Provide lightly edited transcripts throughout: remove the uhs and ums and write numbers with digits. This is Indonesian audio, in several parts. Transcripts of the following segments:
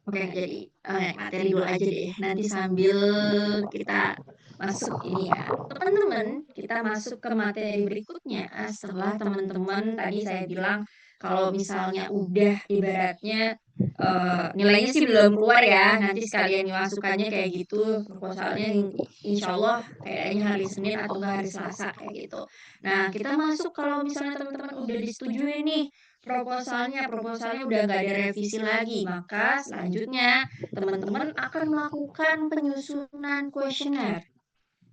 Oke, jadi, materi dulu aja deh, nanti sambil kita masuk ini ya. Teman-teman, kita masuk ke materi berikutnya setelah teman-teman tadi saya bilang kalau misalnya udah ibaratnya, nilainya sih belum keluar ya, nanti sekalian masukannya kayak gitu, proposalnya insyaallah kayaknya hari Senin atau enggak hari Selasa kayak gitu. Nah, kita masuk kalau misalnya teman-teman udah disetujui nih proposalnya udah nggak ada revisi lagi, maka selanjutnya teman-teman akan melakukan penyusunan kuesioner.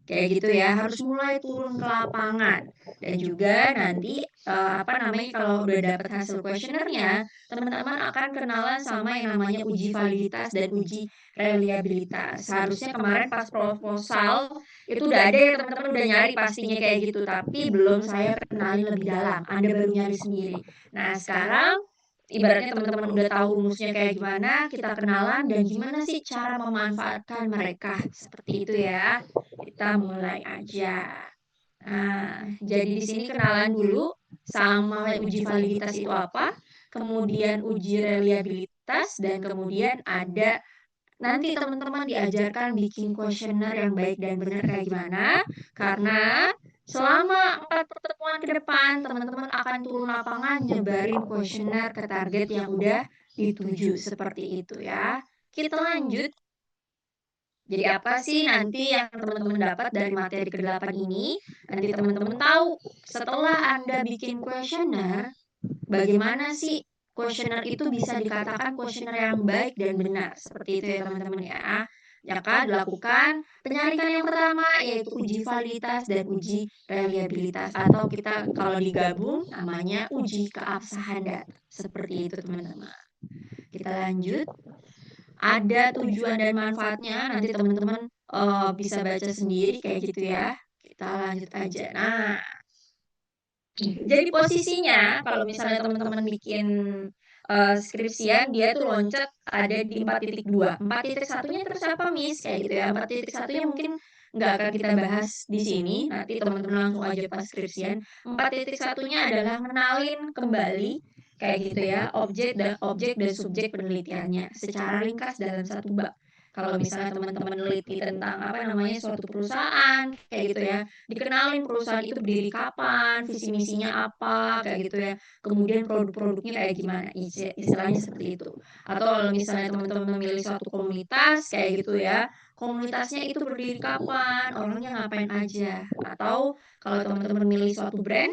Kayak gitu ya, harus mulai turun ke lapangan. Dan juga nanti, apa namanya, kalau udah dapat hasil kuesionernya, teman-teman akan kenalan sama yang namanya uji validitas dan uji reliabilitas. Seharusnya kemarin pas proposal, itu udah ada ya teman-teman udah nyari pastinya kayak gitu, tapi belum saya kenalin lebih dalam, Anda baru nyari sendiri. Nah sekarang, ibaratnya teman-teman udah tahu rumusnya kayak gimana, kita kenalan dan gimana sih cara memanfaatkan mereka, seperti itu ya. Kita mulai aja. Nah, jadi di sini kenalan dulu sama uji validitas itu apa, kemudian uji reliabilitas, dan kemudian ada nanti teman-teman diajarkan bikin kuesioner yang baik dan benar kayak gimana, karena selama 4 pertemuan ke depan teman-teman akan turun lapangan nyebarin kuesioner ke target yang udah dituju, seperti itu ya. Kita lanjut. Jadi apa sih nanti yang teman-teman dapat dari materi ke-8 ini? Nanti teman-teman tahu setelah Anda bikin kuesioner, bagaimana sih kuesioner itu bisa dikatakan kuesioner yang baik dan benar, seperti itu ya teman-teman ya. Maka dilakukan penyaringan yang pertama yaitu uji validitas dan uji reliabilitas atau kita kalau digabung namanya uji keabsahan data, seperti itu teman-teman. Kita lanjut. Ada tujuan dan manfaatnya, nanti teman-teman, bisa baca sendiri kayak gitu ya. Kita lanjut aja. Nah, jadi posisinya kalau misalnya teman-teman bikin, skripsian dia tuh loncat ada di 4.2. 4.1-nya terus apa, Miss? Kayak gitu ya. 4.1-nya mungkin nggak akan kita bahas di sini, nanti teman-teman langsung aja pas skripsian. 4.1-nya adalah ngenalin kembali kayak gitu ya, objek dan subjek penelitiannya secara ringkas dalam satu bab. Kalau misalnya teman-teman neliti tentang apa namanya, suatu perusahaan kayak gitu ya, dikenalin perusahaan itu berdiri kapan, visi misinya apa, kayak gitu ya. Kemudian produk-produknya kayak gimana, istilahnya seperti itu. Atau kalau misalnya teman-teman memilih suatu komunitas kayak gitu ya, komunitasnya itu berdiri kapan, orangnya ngapain aja. Atau kalau teman-teman milih suatu brand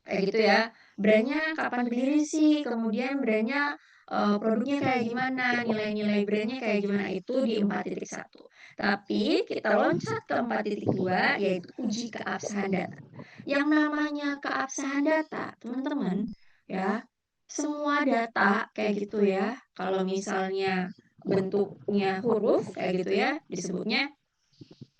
kayak gitu ya, brand-nya kapan berdiri sih, kemudian brand-nya, produknya kayak gimana, nilai-nilai brand-nya kayak gimana, itu di 4.1. Tapi kita loncat ke 4.2 yaitu uji keabsahan data. Yang namanya keabsahan data, teman-teman, ya, semua data kayak gitu ya, kalau misalnya bentuknya huruf kayak gitu ya, disebutnya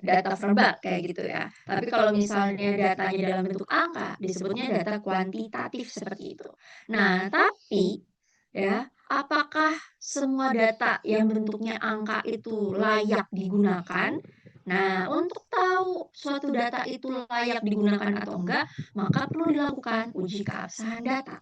data verbal kayak gitu ya. Tapi kalau misalnya datanya dalam bentuk angka, disebutnya data kuantitatif seperti itu. Nah, tapi ya, apakah semua data yang bentuknya angka itu layak digunakan? Nah, untuk tahu suatu data itu layak digunakan atau enggak, maka perlu dilakukan uji keabsahan data.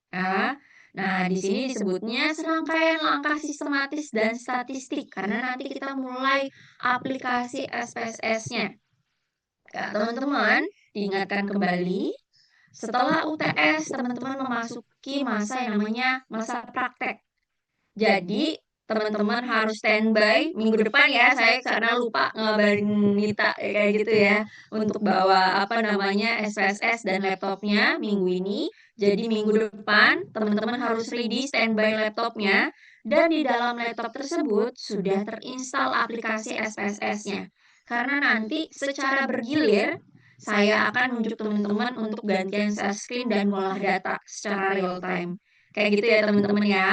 Ya. Nah, di sini disebutnya serangkaian langkah sistematis dan statistik karena nanti kita mulai aplikasi SPSS-nya. Ya, teman-teman, diingatkan kembali, setelah UTS, teman-teman memasuki masa yang namanya masa praktek. Jadi, teman-teman harus standby minggu depan ya, saya karena lupa ngabarin Nita kayak gitu ya, untuk bawa apa namanya, SPSS dan laptopnya minggu ini. Jadi minggu depan teman-teman harus ready standby laptopnya dan di dalam laptop tersebut sudah terinstall aplikasi SPSS-nya. Karena nanti secara bergilir saya akan nunjuk teman-teman untuk gantian share screen dan ngolah data secara real time. Kayak gitu ya teman-teman ya.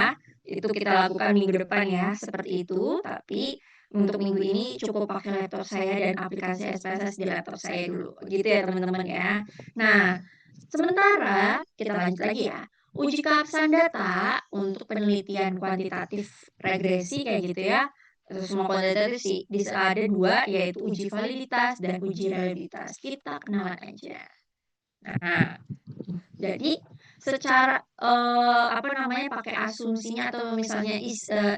Itu kita lakukan minggu depan ya, seperti itu. Tapi untuk minggu ini cukup pakai laptop saya dan aplikasi SPSS di laptop saya dulu, gitu ya teman-teman ya. Nah, sementara kita lanjut lagi ya. Uji keabsahan data untuk penelitian kuantitatif regresi kayak gitu ya. Semua kuantitatif sih, bisa ada dua, yaitu uji validitas dan uji reliabilitas. Kita kenalan aja. Nah, jadi secara, apa namanya, pakai asumsinya atau misalnya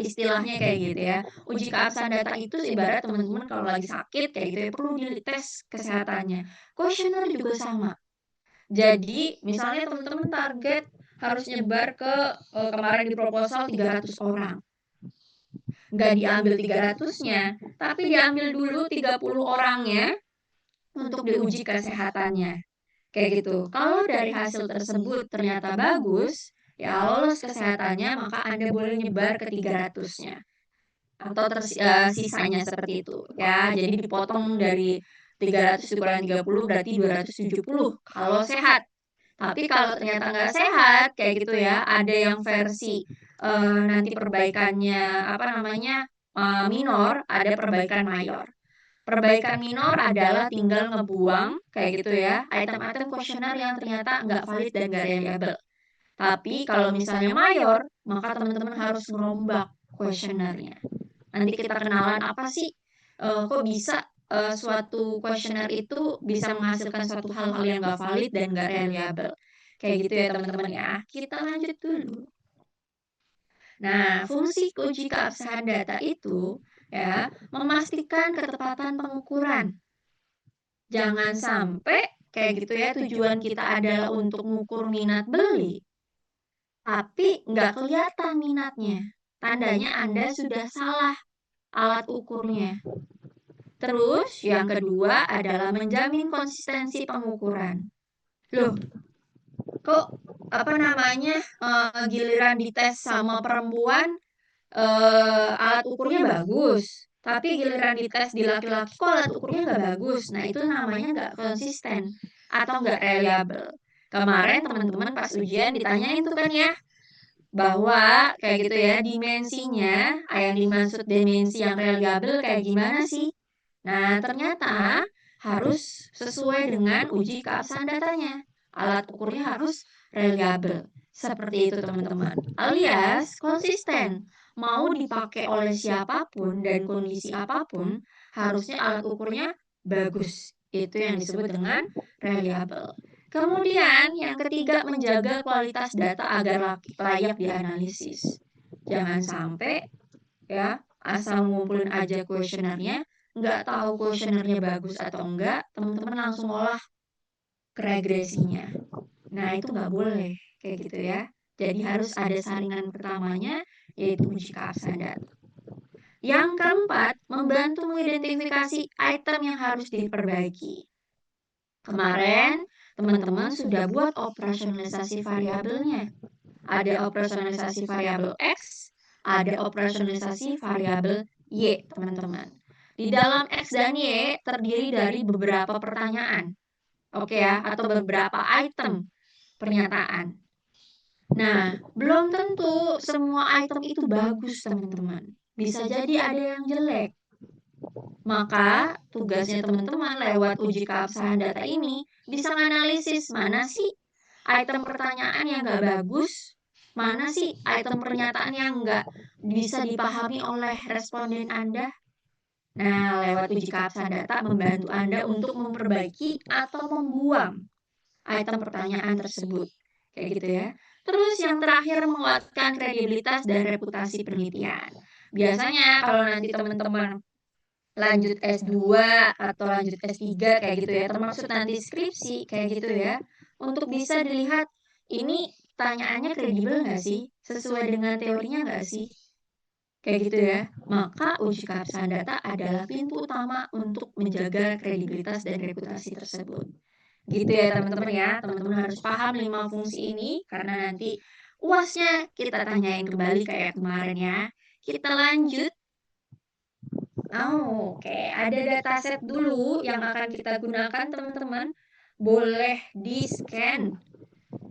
istilahnya kayak gitu ya, uji keabsahan data itu ibarat teman-teman kalau lagi sakit kayak gitu ya, perlu dites kesehatannya. Kuesioner juga sama. Jadi misalnya teman-teman target harus nyebar ke, kemarin di proposal 300 orang. Nggak diambil 300-nya, tapi diambil dulu 30 orangnya untuk diuji kesehatannya. Kayak gitu. Kalau dari hasil tersebut ternyata bagus, ya lolos kesehatannya, maka Anda boleh nyebar ke 300-nya atau sisanya seperti itu ya. Jadi dipotong dari 300 dikurangi 30 berarti 270 kalau sehat. Tapi kalau ternyata nggak sehat kayak gitu ya, ada yang versi, nanti perbaikannya apa namanya, minor, ada perbaikan mayor. Perbaikan minor adalah tinggal ngebuang kayak gitu ya, item-item kuesioner yang ternyata nggak valid dan nggak reliable. Tapi kalau misalnya mayor, maka teman-teman harus ngerombak kuesionernya. Nanti kita kenalan apa sih, kok bisa, suatu kuesioner itu bisa menghasilkan suatu hal-hal yang nggak valid dan nggak reliable. Kayak gitu ya teman-teman ya. Kita lanjut dulu. Nah, fungsi uji keabsahan data itu ya, memastikan ketepatan pengukuran. Jangan sampai kayak gitu ya, tujuan kita adalah untuk mengukur minat beli, tapi nggak kelihatan minatnya. Tandanya Anda sudah salah alat ukurnya. Terus yang kedua adalah menjamin konsistensi pengukuran. Loh, kok apa namanya, giliran dites sama perempuan, alat ukurnya bagus, tapi giliran dites di laki-laki kok alat ukurnya nggak bagus. Nah, itu namanya nggak konsisten atau nggak reliable. Kemarin teman-teman pas ujian ditanyain tuh kan ya, bahwa kayak gitu ya, dimensinya, yang dimaksud dimensi yang reliable kayak gimana sih? Nah, ternyata harus sesuai dengan uji keabsahan datanya. Alat ukurnya harus reliable. Seperti itu teman-teman. Alias konsisten. Mau dipakai oleh siapapun dan kondisi apapun, harusnya alat ukurnya bagus. Itu yang disebut dengan reliable. Kemudian yang ketiga menjaga kualitas data agar layak dianalisis. Jangan sampai ya asal ngumpulin aja kuesionernya, nggak tahu kuesionernya bagus atau enggak, teman-teman langsung olah ke regresinya. Nah itu nggak boleh kayak gitu ya. Jadi harus ada saringan pertamanya yaitu uji keabsahan data. Yang keempat, membantu mengidentifikasi item yang harus diperbaiki. Kemarin teman-teman sudah buat operasionalisasi variabelnya. Ada operasionalisasi variabel X, ada operasionalisasi variabel Y, teman-teman. Di dalam X dan Y terdiri dari beberapa pertanyaan. Oke ya, atau beberapa item pernyataan. Nah, belum tentu semua item itu bagus, teman-teman. Bisa jadi ada yang jelek. Maka, tugasnya teman-teman lewat uji keabsahan data ini bisa menganalisis mana sih item pertanyaan yang nggak bagus, mana sih item pernyataan yang nggak bisa dipahami oleh responden Anda. Nah, lewat uji keabsahan data membantu Anda untuk memperbaiki atau membuang item pertanyaan tersebut. Kayak gitu ya. Terus yang terakhir menguatkan kredibilitas dan reputasi penelitian. Biasanya kalau nanti teman-teman lanjut S2 atau lanjut S3 kayak gitu ya, termasuk nanti skripsi kayak gitu ya, untuk bisa dilihat ini pertanyaannya kredibel nggak sih, sesuai dengan teorinya nggak sih, kayak gitu ya. Maka uji keabsahan data adalah pintu utama untuk menjaga kredibilitas dan reputasi tersebut. Gitu ya teman-teman ya, teman-teman harus paham 5 fungsi ini, karena nanti UASnya kita tanyain kembali kayak kemarin ya. Kita lanjut. Oh, oke. Ada dataset dulu yang akan kita gunakan, teman-teman. Boleh di-scan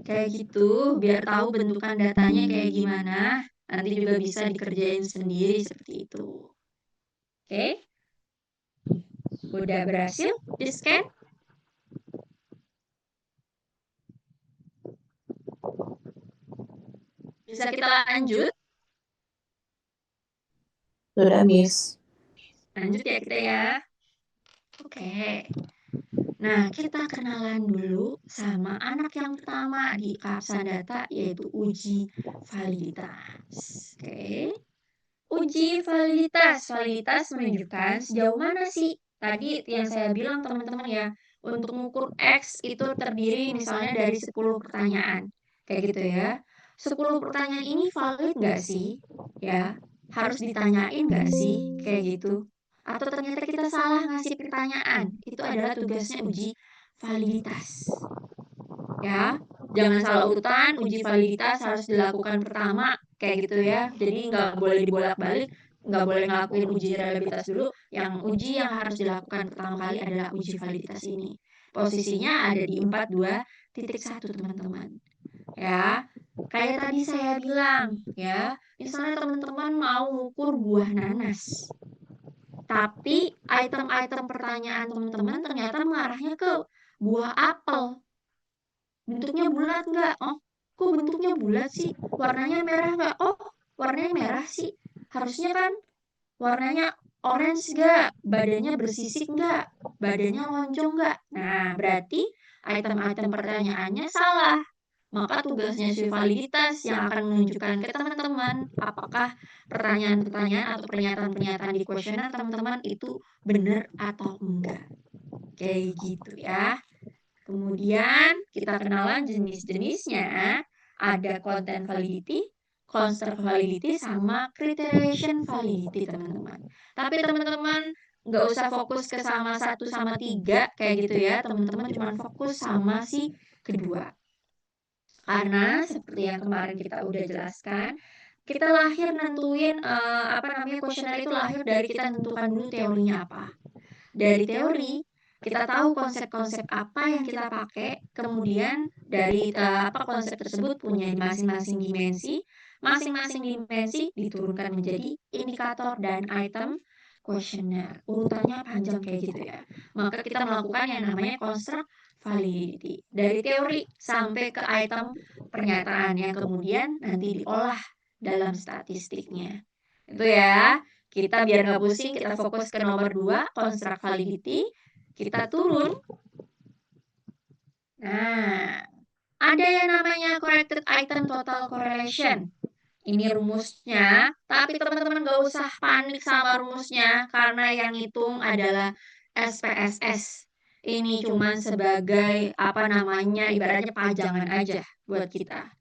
kayak gitu, biar tahu bentukan datanya kayak gimana. Nanti juga bisa dikerjain sendiri seperti itu. Oke. Udah berhasil di-scan? Bisa kita lanjut? Sudah, Miss. Lanjut ya kita ya. Oke. Nah, kita kenalan dulu sama anak yang pertama di Kapsan Data, yaitu uji validitas. Oke. Uji validitas. Validitas menunjukkan sejauh mana sih tadi yang saya bilang teman-teman ya, untuk mengukur X itu terdiri misalnya dari 10 pertanyaan. Kayak gitu ya. 10 pertanyaan ini valid nggak sih? Ya, harus ditanyain nggak sih? Kayak gitu. Atau ternyata kita salah ngasih pertanyaan. Itu adalah tugasnya uji validitas. Ya, jangan salah urutan, uji validitas harus dilakukan pertama, kayak gitu ya. Jadi nggak boleh dibolak-balik, nggak boleh ngelakuin uji reliabilitas dulu. Yang uji yang harus dilakukan pertama kali adalah uji validitas ini. Posisinya ada di 42.1 teman-teman. Ya, kayak tadi saya bilang, ya, misalnya teman-teman mau ukur buah nanas. Tapi item-item pertanyaan teman-teman ternyata mengarahnya ke buah apel. Bentuknya bulat nggak? Oh, kok bentuknya bulat sih? Warnanya merah nggak? Oh, warnanya merah sih. Harusnya kan warnanya orange nggak? Badannya bersisik nggak? Badannya lonjong nggak? Nah, berarti item-item pertanyaannya salah. Maka tugasnya si validitas yang akan menunjukkan ke teman-teman apakah pertanyaan-pertanyaan atau pernyataan-pernyataan di kuesioner teman-teman itu benar atau enggak. Kayak gitu ya. Kemudian kita kenalan jenis-jenisnya, ada content validity, construct validity, sama criterion validity teman-teman. Tapi teman-teman nggak usah fokus ke sama 1 sama 3 kayak gitu ya, teman-teman cuma fokus sama si kedua. Karena seperti yang kemarin kita udah jelaskan, kita lahir nentuin kuesioner itu lahir dari kita tentukan dulu teorinya apa. Dari teori, kita tahu konsep-konsep apa yang kita pakai, kemudian dari konsep tersebut punya masing-masing dimensi diturunkan menjadi indikator dan item kuesioner. Urutannya panjang kayak gitu ya. Maka kita melakukan yang namanya construct validity. Dari teori sampai ke item pernyataan yang kemudian nanti diolah dalam statistiknya. Itu ya. Kita biar nggak pusing, kita fokus ke nomor 2, construct validity. Kita turun. Nah, ada yang namanya corrected item total correlation. Ini rumusnya, tapi teman-teman nggak usah panik sama rumusnya, karena yang hitung adalah SPSS. Ini cuman sebagai ibaratnya pajangan aja buat kita.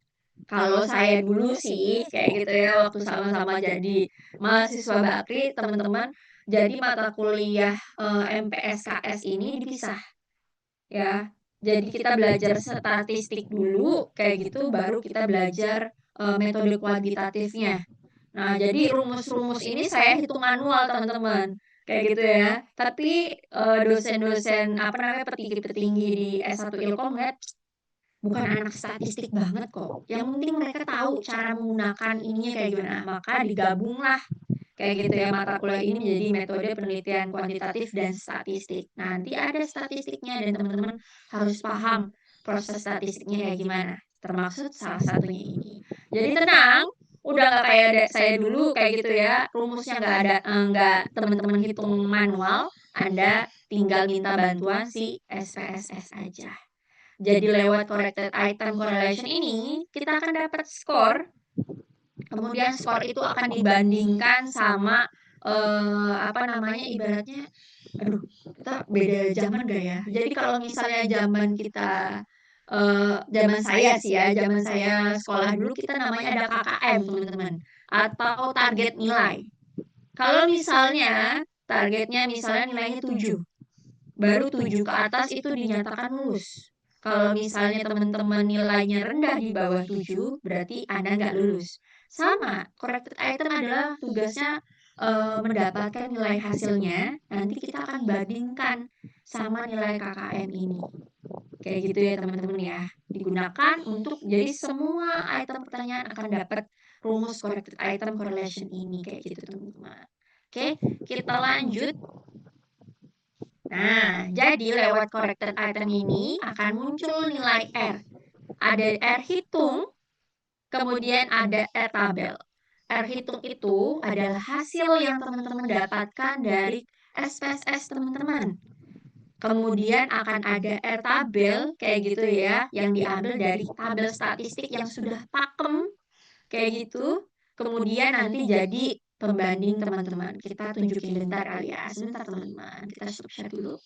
Kalau saya dulu sih kayak gitu ya, waktu sama-sama jadi mahasiswa Bakri, teman-teman, jadi mata kuliah MPSKS ini dipisah ya. Jadi kita belajar statistik dulu kayak gitu, baru kita belajar metode kuantitatifnya. Nah, jadi rumus-rumus ini saya hitung manual teman-teman, kayak gitu ya. Tapi dosen-dosen petinggi-petinggi di S1 Ilkom lihat bukan anak statistik banget kok. Yang penting mereka tahu cara menggunakan ininya kayak gimana. Maka digabunglah kayak gitu ya mata kuliah ini menjadi metode penelitian kuantitatif dan statistik. Nanti ada statistiknya dan teman-teman harus paham proses statistiknya kayak gimana. Termaksud salah satunya ini. Jadi tenang, udah nggak kayak saya dulu kayak gitu ya. Rumusnya nggak ada, nggak teman-teman hitung manual. Anda tinggal minta bantuan si SPSS aja. Jadi lewat corrected item correlation ini, kita akan dapat skor. Kemudian skor itu akan dibandingkan sama ibaratnya, aduh, kita beda zaman gak ya? Jadi kalau misalnya zaman saya sih ya, zaman saya sekolah dulu kita namanya ada KKM teman-teman, atau target nilai. Kalau misalnya targetnya misalnya nilainya 7, baru 7 ke atas itu dinyatakan lulus. Kalau misalnya teman-teman nilainya rendah di bawah 7, berarti Anda nggak lulus. Sama, corrected item adalah tugasnya mendapatkan nilai hasilnya, nanti kita akan bandingkan sama nilai KKM ini. Kayak gitu ya teman-teman ya. Digunakan untuk jadi semua item pertanyaan akan dapat rumus corrected item correlation ini kayak gitu teman-teman. Oke, kita lanjut. Nah, jadi lewat corrected item ini akan muncul nilai R. Ada R hitung, kemudian ada R tabel. R hitung itu adalah hasil yang teman-teman dapatkan dari SPSS teman-teman. Kemudian akan ada tabel kayak gitu ya, yang diambil dari tabel statistik yang sudah pakem kayak gitu. Kemudian nanti jadi pembanding teman-teman. Kita tunjukin bentar kali ya. Sebentar teman-teman, kita share dulu.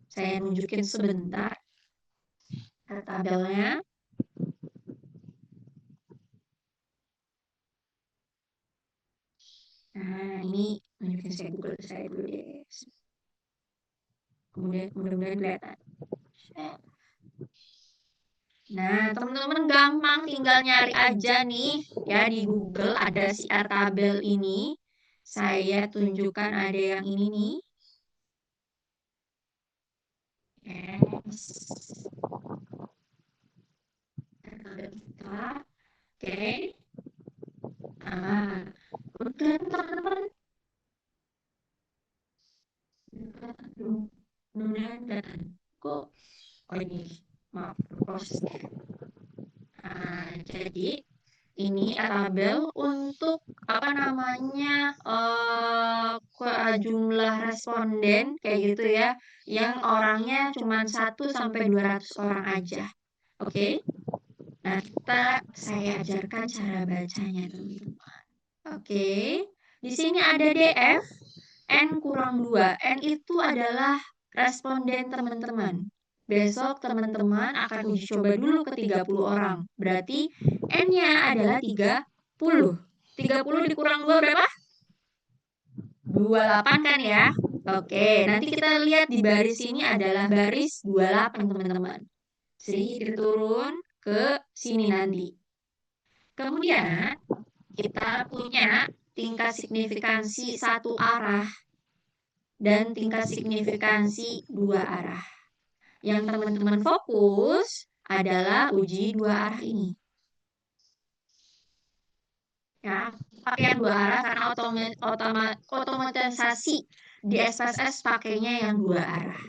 Saya nunjukin sebentar tabelnya. Nah, ini nunjukin saya Google saya dulu deh. Kemudian mudah-mudahan kelihatan. Nah, teman-teman gampang tinggal nyari aja nih ya di Google ada si tabel ini. Saya tunjukkan ada yang ini nih. Yes. Tabel kita. Oke. Nah, udah teman-teman. Mudah-mudahan kelihatan. Kok oh ini maaf prosesnya. Nah, jadi ini tabel untuk apa namanya jumlah responden kayak gitu ya yang orangnya cuma 1 sampai 200 orang aja. Oke. Nah, saya ajarkan cara bacanya teman-teman. Oke. Di sini ada DF N kurang 2. N itu adalah responden teman-teman. Besok teman-teman akan uji coba dulu ke 30 orang. Berarti N-nya adalah 30. 30 dikurang 2 berapa? 28 kan ya? Oke, nanti kita lihat di baris ini adalah baris 28 teman-teman. Sedikit turun ke sini nanti. Kemudian kita punya tingkat signifikansi satu arah dan tingkat signifikansi 2 arah. Yang teman-teman fokus adalah uji 2 arah ini. Ya, pakai yang 2 arah karena otomatisasi di SPSS pakainya yang 2 arah.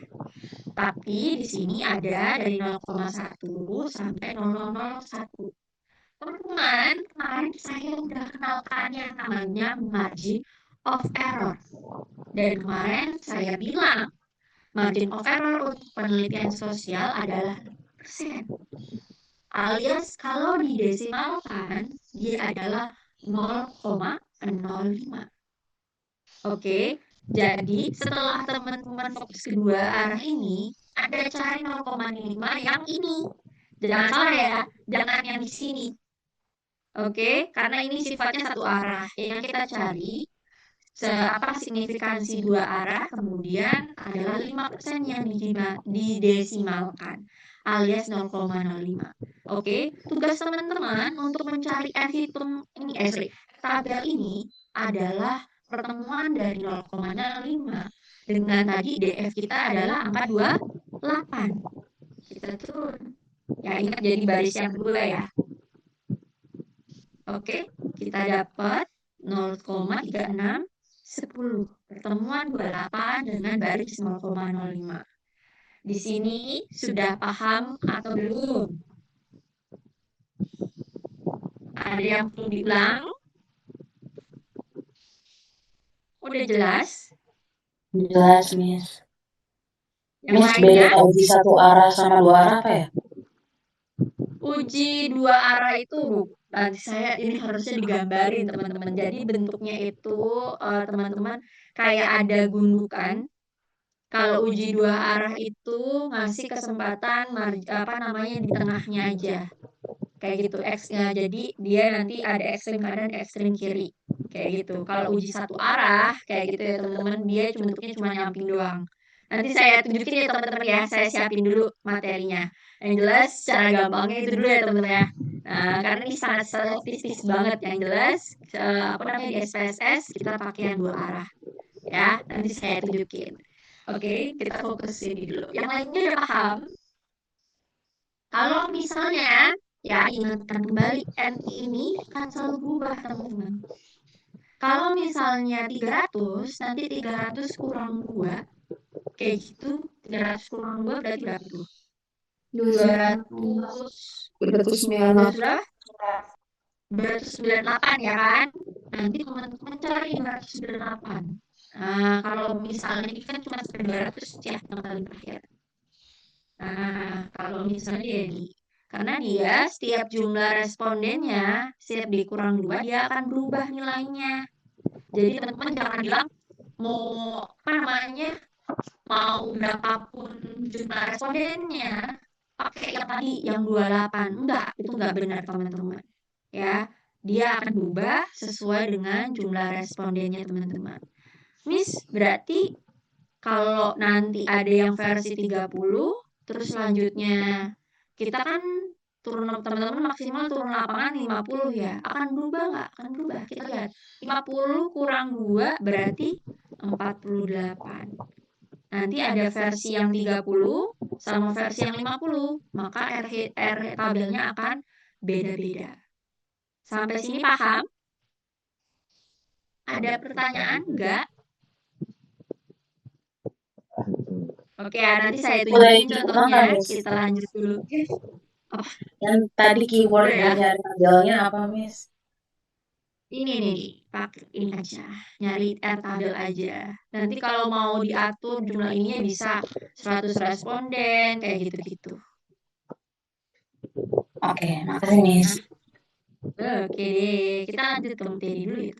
Tapi di sini ada dari 0,1 sampai 0,01. Teman-teman, kemarin saya udah kenalkan yang namanya margin of error. Dan kemarin saya bilang margin of error untuk penelitian sosial adalah persen. Alias kalau didesimalkan, dia adalah 0,05. Oke, jadi setelah teman-teman fokus kedua arah ini, Anda cari 0,5 yang ini. Jangan salah ya, jangan yang di sini. Oke, karena ini sifatnya satu arah. Yang kita cari signifikansi 2 arah, kemudian adalah 5% yang didesimalkan, alias 0,05. Oke, tugas teman-teman untuk mencari hitung ini, tabel ini adalah pertemuan dari 0,05 dengan tadi DF kita adalah angka 28. Kita turun. Ya, ingat jadi baris yang kedua ya. Oke, kita dapat 0,36 10. Pertemuan 28 dengan baris 0,05. Di sini sudah paham atau belum? Ada yang perlu diulang? Udah jelas? Jelas, Miss. Yang Miss, lainnya? beda uji satu arah sama 2 arah apa ya? Uji 2 arah itu nanti saya ini harusnya digambarin teman-teman. Jadi bentuknya itu teman-teman kayak ada gundukan. Kalau uji 2 arah itu ngasih kesempatan apa namanya di tengahnya aja. Kayak gitu jadi dia nanti ada ekstrem kanan, ekstrem kiri. Kayak gitu. Kalau uji satu arah kayak gitu ya teman-teman, dia bentuknya cuma nyamping doang. Nanti saya tunjukin ya teman-teman ya, saya siapin dulu materinya. Yang jelas secara gampangnya itu dulu ya teman-teman ya. Nah, karena ini sangat statistis banget. Yang jelas apa namanya di SPSS kita pakai yang 2 arah. Ya, nanti saya tunjukin. Oke, kita fokus ini dulu. Yang lainnya udah paham? Kalau misalnya, ya ingatkan kembali N ini kan selalu berubah teman-teman. Kalau misalnya 300, nanti 300 kurang 2. Kayak gitu, 300 kurang 2 berarti berapa tuh? 298 ya kan? Nanti teman-teman cari 298. Kalau misalnya ini kan cuma sampai 200 ya yang paling terakhir. Kalau misalnya karena dia setiap jumlah respondennya, setiap dikurang 2 dia akan berubah nilainya. Jadi teman-teman jangan bilang mau apa namanya, mau berapapun jumlah respondennya, pakai yang tadi yang 28. Enggak, itu enggak benar teman-teman. Ya, dia akan berubah sesuai dengan jumlah respondennya teman-teman. Miss, berarti kalau nanti ada yang versi 30, terus selanjutnya kita kan turun teman-teman maksimal turun lapangan 50 ya. Akan berubah nggak? Akan berubah. Kita lihat. 50 kurang 2 berarti 48. Nanti ada versi yang 30 sama versi yang 50. Maka R tabelnya akan beda-beda. Sampai sini paham? Ada pertanyaan enggak? Oke ya, nanti saya Boleh tunjukin diulang nggak, contohnya. Miss? Kita lanjut dulu. Oh, Yang tadi keyword udah ya. belajar tabelnya apa, Miss? Ini nih, pakai ini aja. Nyari R tabel aja. Nanti kalau mau diatur jumlah ininya bisa 100 responden kayak gitu-gitu. Oke, makasih, Miss. Oke deh, kita lanjut ke materi dulu ya.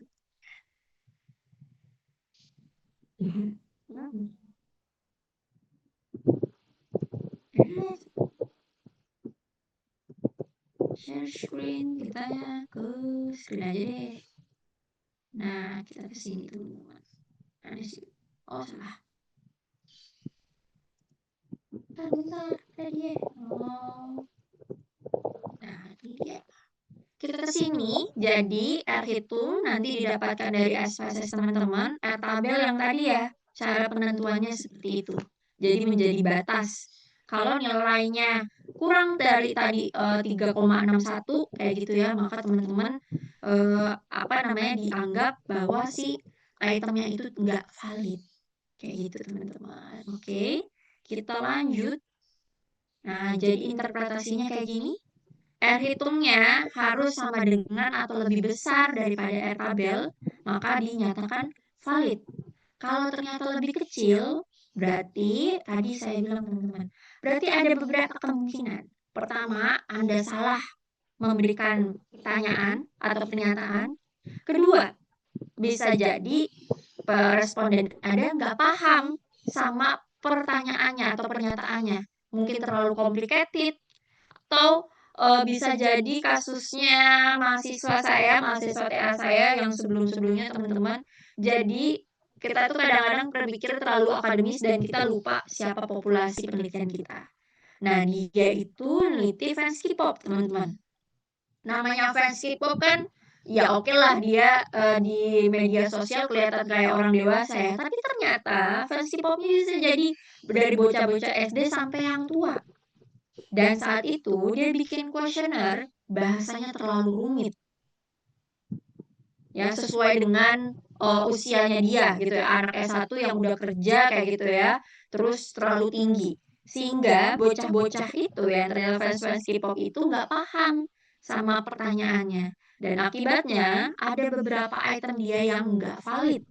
Share screen, kita ke screen aja deh. Nah, kita ke sini dulu. Ada sih. Oh, salah. Bentar, tadi ya. Oh. Nah, ini dia. Kita ke sini, jadi R hitung nanti didapatkan dari SPSS teman-teman, R tabel yang tadi ya, cara penentuannya seperti itu. Jadi menjadi batas. Kalau nilainya kurang dari tadi 3,61 kayak gitu ya, maka teman-teman apa namanya dianggap bahwa si itemnya itu enggak valid. Kayak gitu teman-teman. Oke, kita lanjut. Nah, jadi interpretasinya kayak gini. R hitungnya harus sama dengan atau lebih besar daripada R tabel, maka dinyatakan valid. Kalau ternyata lebih kecil, berarti tadi saya bilang teman-teman, berarti ada beberapa kemungkinan. Pertama, Anda salah memberikan pertanyaan atau pernyataan. Kedua, bisa jadi responden Anda nggak paham sama pertanyaannya atau pernyataannya. Mungkin terlalu complicated, atau bisa jadi kasusnya mahasiswa TA saya yang sebelum-sebelumnya teman-teman. Jadi kita tuh kadang-kadang berpikir terlalu akademis dan kita lupa siapa populasi penelitian kita. Nah, dia itu neliti fans K-pop, teman-teman. Namanya fans K-pop kan ya oke lah dia di media sosial kelihatan kayak orang dewasa ya, tapi ternyata fans K-popnya bisa jadi dari bocah-bocah SD sampai yang tua. Dan saat itu dia bikin kuesioner, bahasanya terlalu rumit. Ya, sesuai dengan usianya dia gitu ya, anak S1 yang udah kerja kayak gitu ya, terus terlalu tinggi. Sehingga bocah-bocah itu yang ternyata fans-fans K-pop itu nggak paham sama pertanyaannya. Dan akibatnya ada beberapa item dia yang nggak valid.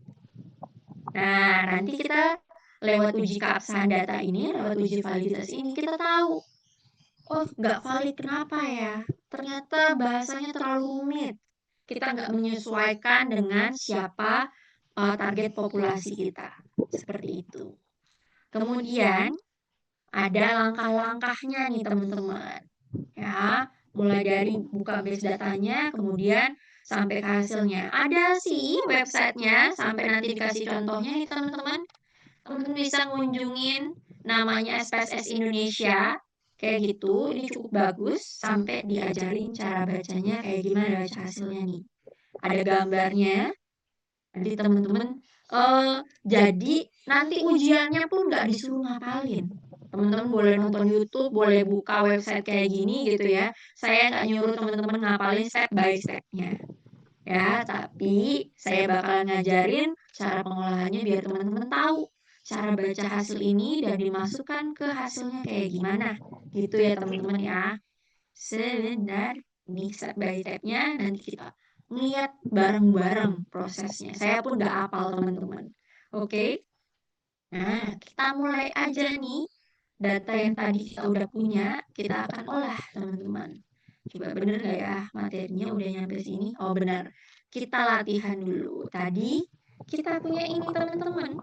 Nah, nanti kita lewat uji keabsahan data ini, lewat uji validitas ini, kita tahu oh, nggak valid kenapa ya? Ternyata bahasanya terlalu rumit. Kita nggak menyesuaikan dengan siapa target populasi kita. Seperti itu. Kemudian ada langkah-langkahnya nih teman-teman. Ya, mulai dari buka base datanya, kemudian sampai ke hasilnya. Ada sih websitenya, sampai nanti dikasih contohnya nih teman-teman. Teman-teman bisa ngunjungin namanya SPSS Indonesia kayak gitu. Ini cukup bagus sampai diajarin cara bacanya kayak gimana baca hasilnya nih. Ada gambarnya. Nanti teman-teman jadi nanti ujiannya pun nggak disuruh ngapalin. Teman-teman boleh nonton YouTube, boleh buka website kayak gini gitu ya. Saya nggak nyuruh teman-teman ngapalin step by step-nya. Ya, tapi saya bakalan ngajarin cara pengolahannya biar teman-teman tahu cara baca hasil ini dan dimasukkan ke hasilnya kayak gimana. Gitu ya teman-teman ya. Sebentar, ini step by step-nya nanti kita ngeliat bareng-bareng prosesnya. Saya pun gak hafal teman-teman. Oke. Nah, kita mulai aja nih. Data yang tadi kita udah punya, kita akan olah, teman-teman. Coba bener nggak ya materinya udah nyampe sini? Oh, benar. Kita latihan dulu. Tadi kita punya ini, teman-teman.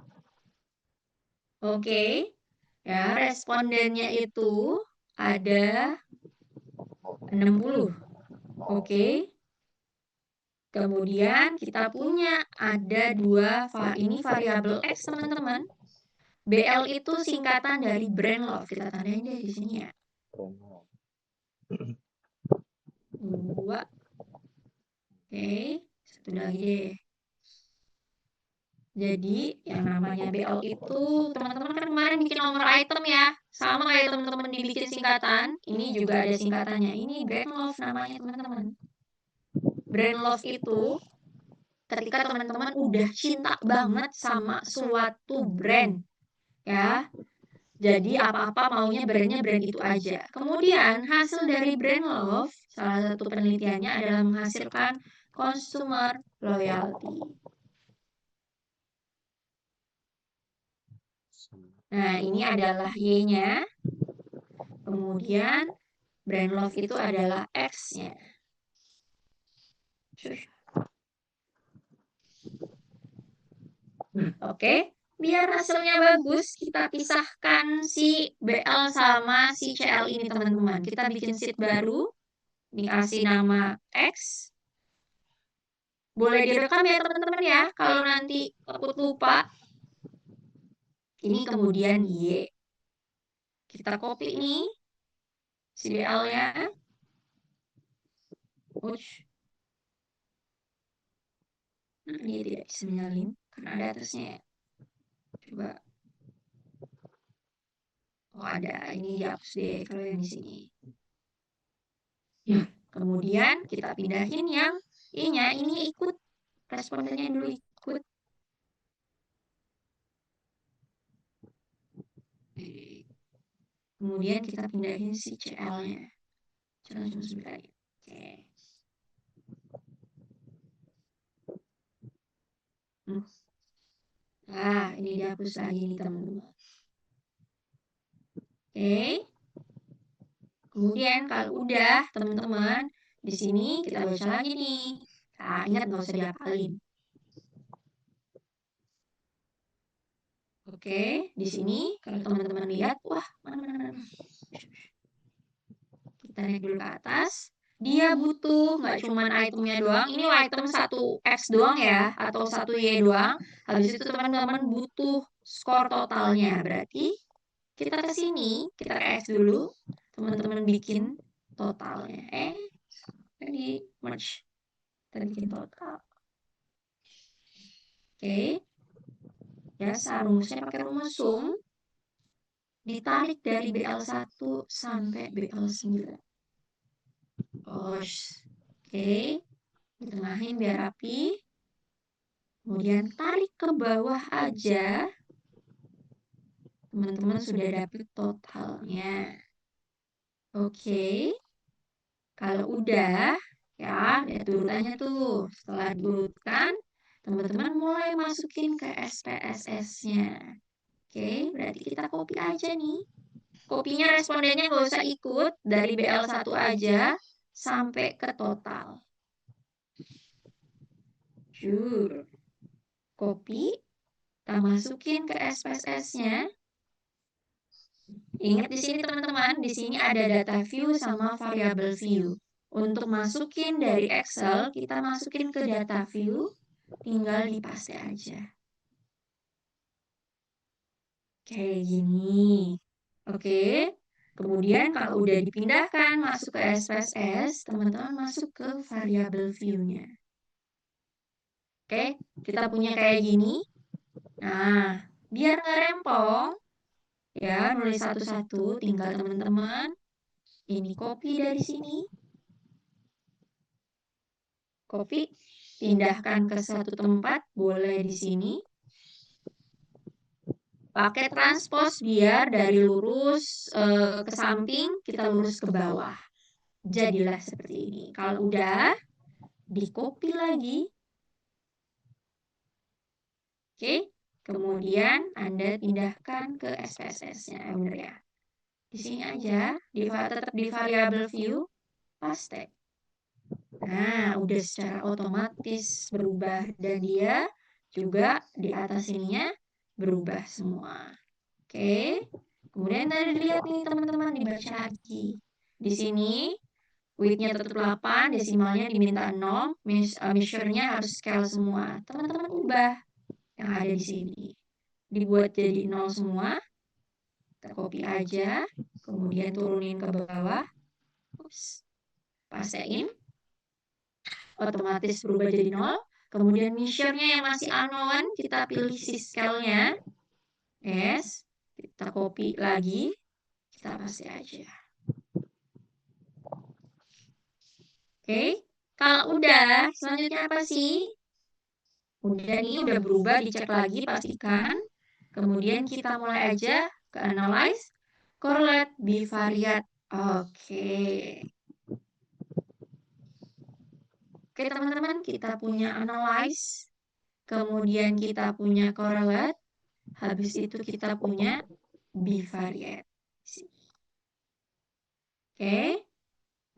Oke. Ya, respondennya itu ada 60. Oke. Kemudian kita punya ada ini variabel X, teman-teman. BL itu singkatan dari brand love. Kita tandain deh di sini ya. 2. Oke, satu lagi deh. Jadi, yang namanya BL itu, teman-teman kan kemarin bikin nomor item ya. Sama kayak teman-teman dibikin singkatan, ini juga ada singkatannya. Ini brand love namanya, teman-teman. Brand love itu ketika teman-teman udah cinta banget sama suatu brand, ya. Jadi apa-apa maunya brand itu aja. Kemudian hasil dari brand love, salah satu penelitiannya adalah menghasilkan consumer loyalty. Nah, ini adalah Y-nya. Kemudian brand love itu adalah X-nya. Oke, biar hasilnya bagus, kita pisahkan si BL sama si CL ini, teman-teman. Kita bikin sheet baru, dikasih nama X. Boleh direkam ya, teman-teman ya, kalau nanti takut lupa. Ini kemudian Y. Kita copy nih, si BL-nya. Nah, dia tidak bisa menyalin, karena ada atasnya ya. Coba. Oh, ada. Ini dihapus deh kalau yang di sini. Ya, kemudian kita pindahin yang I-nya. Ini ikut. Respondennya dulu ikut. Kemudian kita pindahin si CL-nya. Cuma sebentar ya. Oke. Nah, ini dihapus lagi nih, teman-teman. Oke. Kemudian kalau udah, teman-teman, di sini kita baca lagi nih. Nah, ingat nggak usah dihafalin. Oke, di sini kalau teman-teman lihat, wah, mana. Kita naik dulu ke atas. Dia butuh nggak cuman itemnya doang. Ini item 1X doang ya, atau 1Y doang. Habis itu teman-teman butuh skor totalnya. Berarti kita ke sini, kita ke X dulu. Teman-teman bikin totalnya. Di merge. Kita bikin total. Oke. Biasa rumusnya pakai rumus sum. Ditarik dari BL1 sampai BL9. Oke. Ditengahin biar rapi. Kemudian tarik ke bawah aja. Teman-teman sudah dapat totalnya. Oke. Kalau udah, ya, lihat urutannya tuh. Setelah diurutkan, teman-teman mulai masukin ke SPSS-nya. Oke, berarti kita copy aja nih. Kopinya respondennya nggak usah ikut, dari BL1 aja sampai ke total. Copy, kita masukin ke SPSS-nya. Ingat di sini teman-teman, di sini ada data view sama variabel view. Untuk masukin dari Excel, kita masukin ke data view, tinggal dipaste aja. Kayak gini. Oke. Kemudian kalau udah dipindahkan masuk ke SPSS, teman-teman masuk ke variabel view-nya. Oke, kita punya kayak gini. Nah, biar nggak rempong, ya nulis satu-satu, tinggal teman-teman ini copy dari sini. Copy, pindahkan ke satu tempat, boleh di sini. Pakai transpose biar dari lurus ke samping, kita lurus ke bawah. Jadilah seperti ini. Kalau udah, di copy lagi. Oke, Kemudian Anda pindahkan ke SPSS-nya, bener ya. Di sini aja, tetap di variable view, paste. Nah, udah secara otomatis berubah dan dia juga di atas ininya berubah semua. Oke. Kemudian tadi dilihat nih teman-teman dibaca lagi. Di sini width-nya tetap 8, desimalnya diminta 0, measure-nya harus scale semua. Teman-teman ubah yang ada di sini. Dibuat jadi 0 semua. Kita copy aja, kemudian turunin ke bawah. Ups. Pastein. Otomatis berubah jadi 0. Kemudian measure-nya yang masih unknown, kita pilih si scale-nya. Yes. Kita copy lagi. Kita paste aja. Oke. Kalau udah, selanjutnya apa sih? Udah nih, udah berubah, dicek lagi, pastikan. Kemudian kita mulai aja ke analyze, correlate, bivariate. Oke. Oke teman-teman, kita punya analyze, kemudian kita punya correlate, habis itu kita punya bivariate. Oke.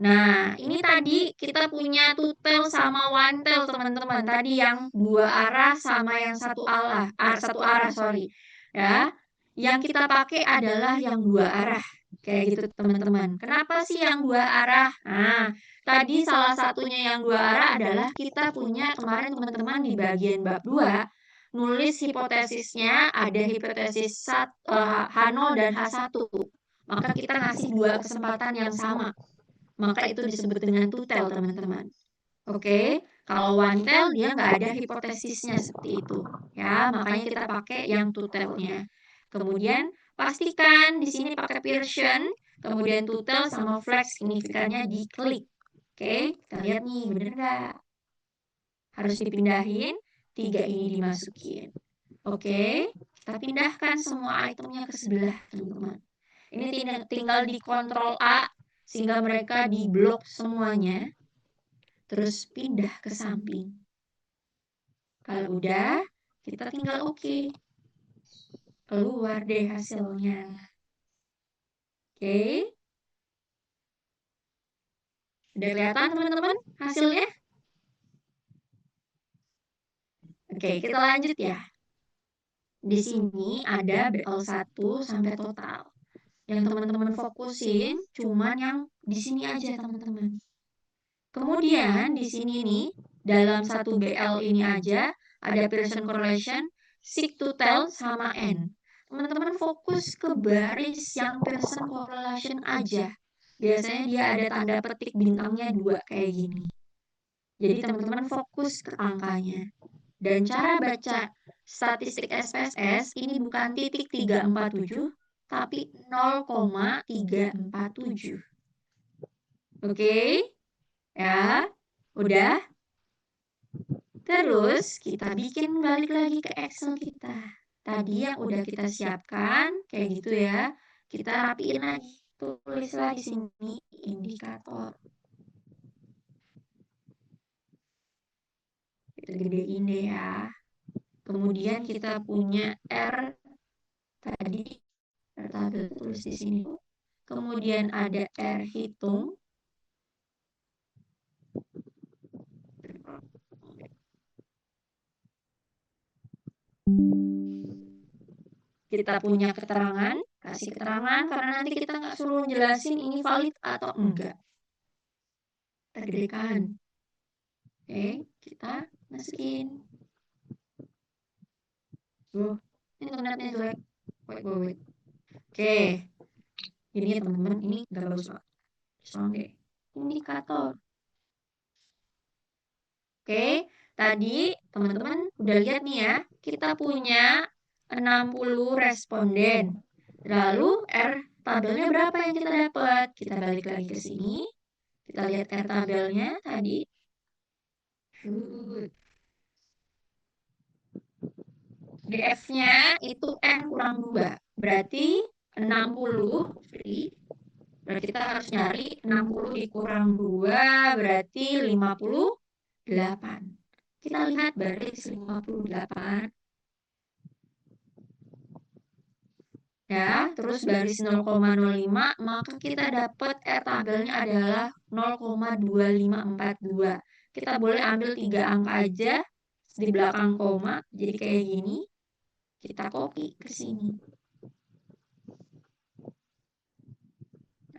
Nah, ini tadi kita punya two tail sama one tail, teman-teman. Tadi yang dua arah sama yang satu arah, sorry. Ya. Yang kita pakai adalah yang dua arah. Kayak gitu, teman-teman. Kenapa sih yang dua arah? Nah, tadi salah satunya yang dua arah adalah kita punya kemarin teman-teman di bagian bab 2 nulis hipotesisnya ada hipotesis H0 dan H1. Maka kita ngasih dua kesempatan yang sama. Maka itu disebut dengan two tail, teman-teman. Oke, kalau one tail dia nggak ada hipotesisnya seperti itu. Ya, makanya kita pakai yang two tailnya. Kemudian pastikan di sini pakai Pearson, kemudian two tail sama flex signifikannya diklik. Oke, kita lihat nih, bener nggak? Harus dipindahin, 3 ini dimasukin. Oke, kita pindahkan semua itemnya ke sebelah, teman-teman. Ini tinggal di Ctrl A, sehingga mereka diblok semuanya. Terus pindah ke samping. Kalau udah, kita tinggal oke. Keluar deh hasilnya. Oke. Udah kelihatan teman-teman hasilnya? Oke, kita lanjut ya. Di sini ada BL1 sampai total. Yang teman-teman fokusin cuman yang di sini aja, teman-teman. Kemudian di sini nih, dalam satu BL ini aja ada Pearson correlation, seek to tell sama N. Teman-teman fokus ke baris yang Pearson correlation aja. Biasanya dia ada tanda petik bintangnya 2 kayak gini. Jadi teman-teman fokus ke angkanya. Dan cara baca statistik SPSS ini bukan titik 347, tapi 0,347. Oke? Ya, udah. Terus kita bikin balik lagi ke Excel kita. Tadi yang udah kita siapkan, kayak gitu ya. Kita rapiin lagi. Tulis lagi sini indikator. Kita gedein deh ya. Kemudian kita punya R tadi. R tabel tulis di sini. Kemudian ada R hitung. Kita punya keterangan, kasih keterangan karena nanti kita nggak suruh jelasin ini valid atau enggak. Kita gedekan. Oke, kita masukin. Ini internetnya jelek. Wait. Oke. Ini ya teman-teman, ini nggak bagus banget. Deh. Indikator. Oke, tadi teman-teman udah lihat nih ya, kita punya 60 responden. Lalu R tabelnya berapa yang kita dapat? Kita balik lagi ke sini. Kita lihat R tabelnya tadi. DF-nya itu N kurang 2. Berarti 60 free. Berarti kita harus nyari 60 dikurang 2 berarti 58. Kita lihat baris 58. Ya, terus baris 0,05, maka kita dapat tabelnya adalah 0,2542. Kita boleh ambil 3 angka aja di belakang koma, jadi kayak gini. Kita copy ke sini.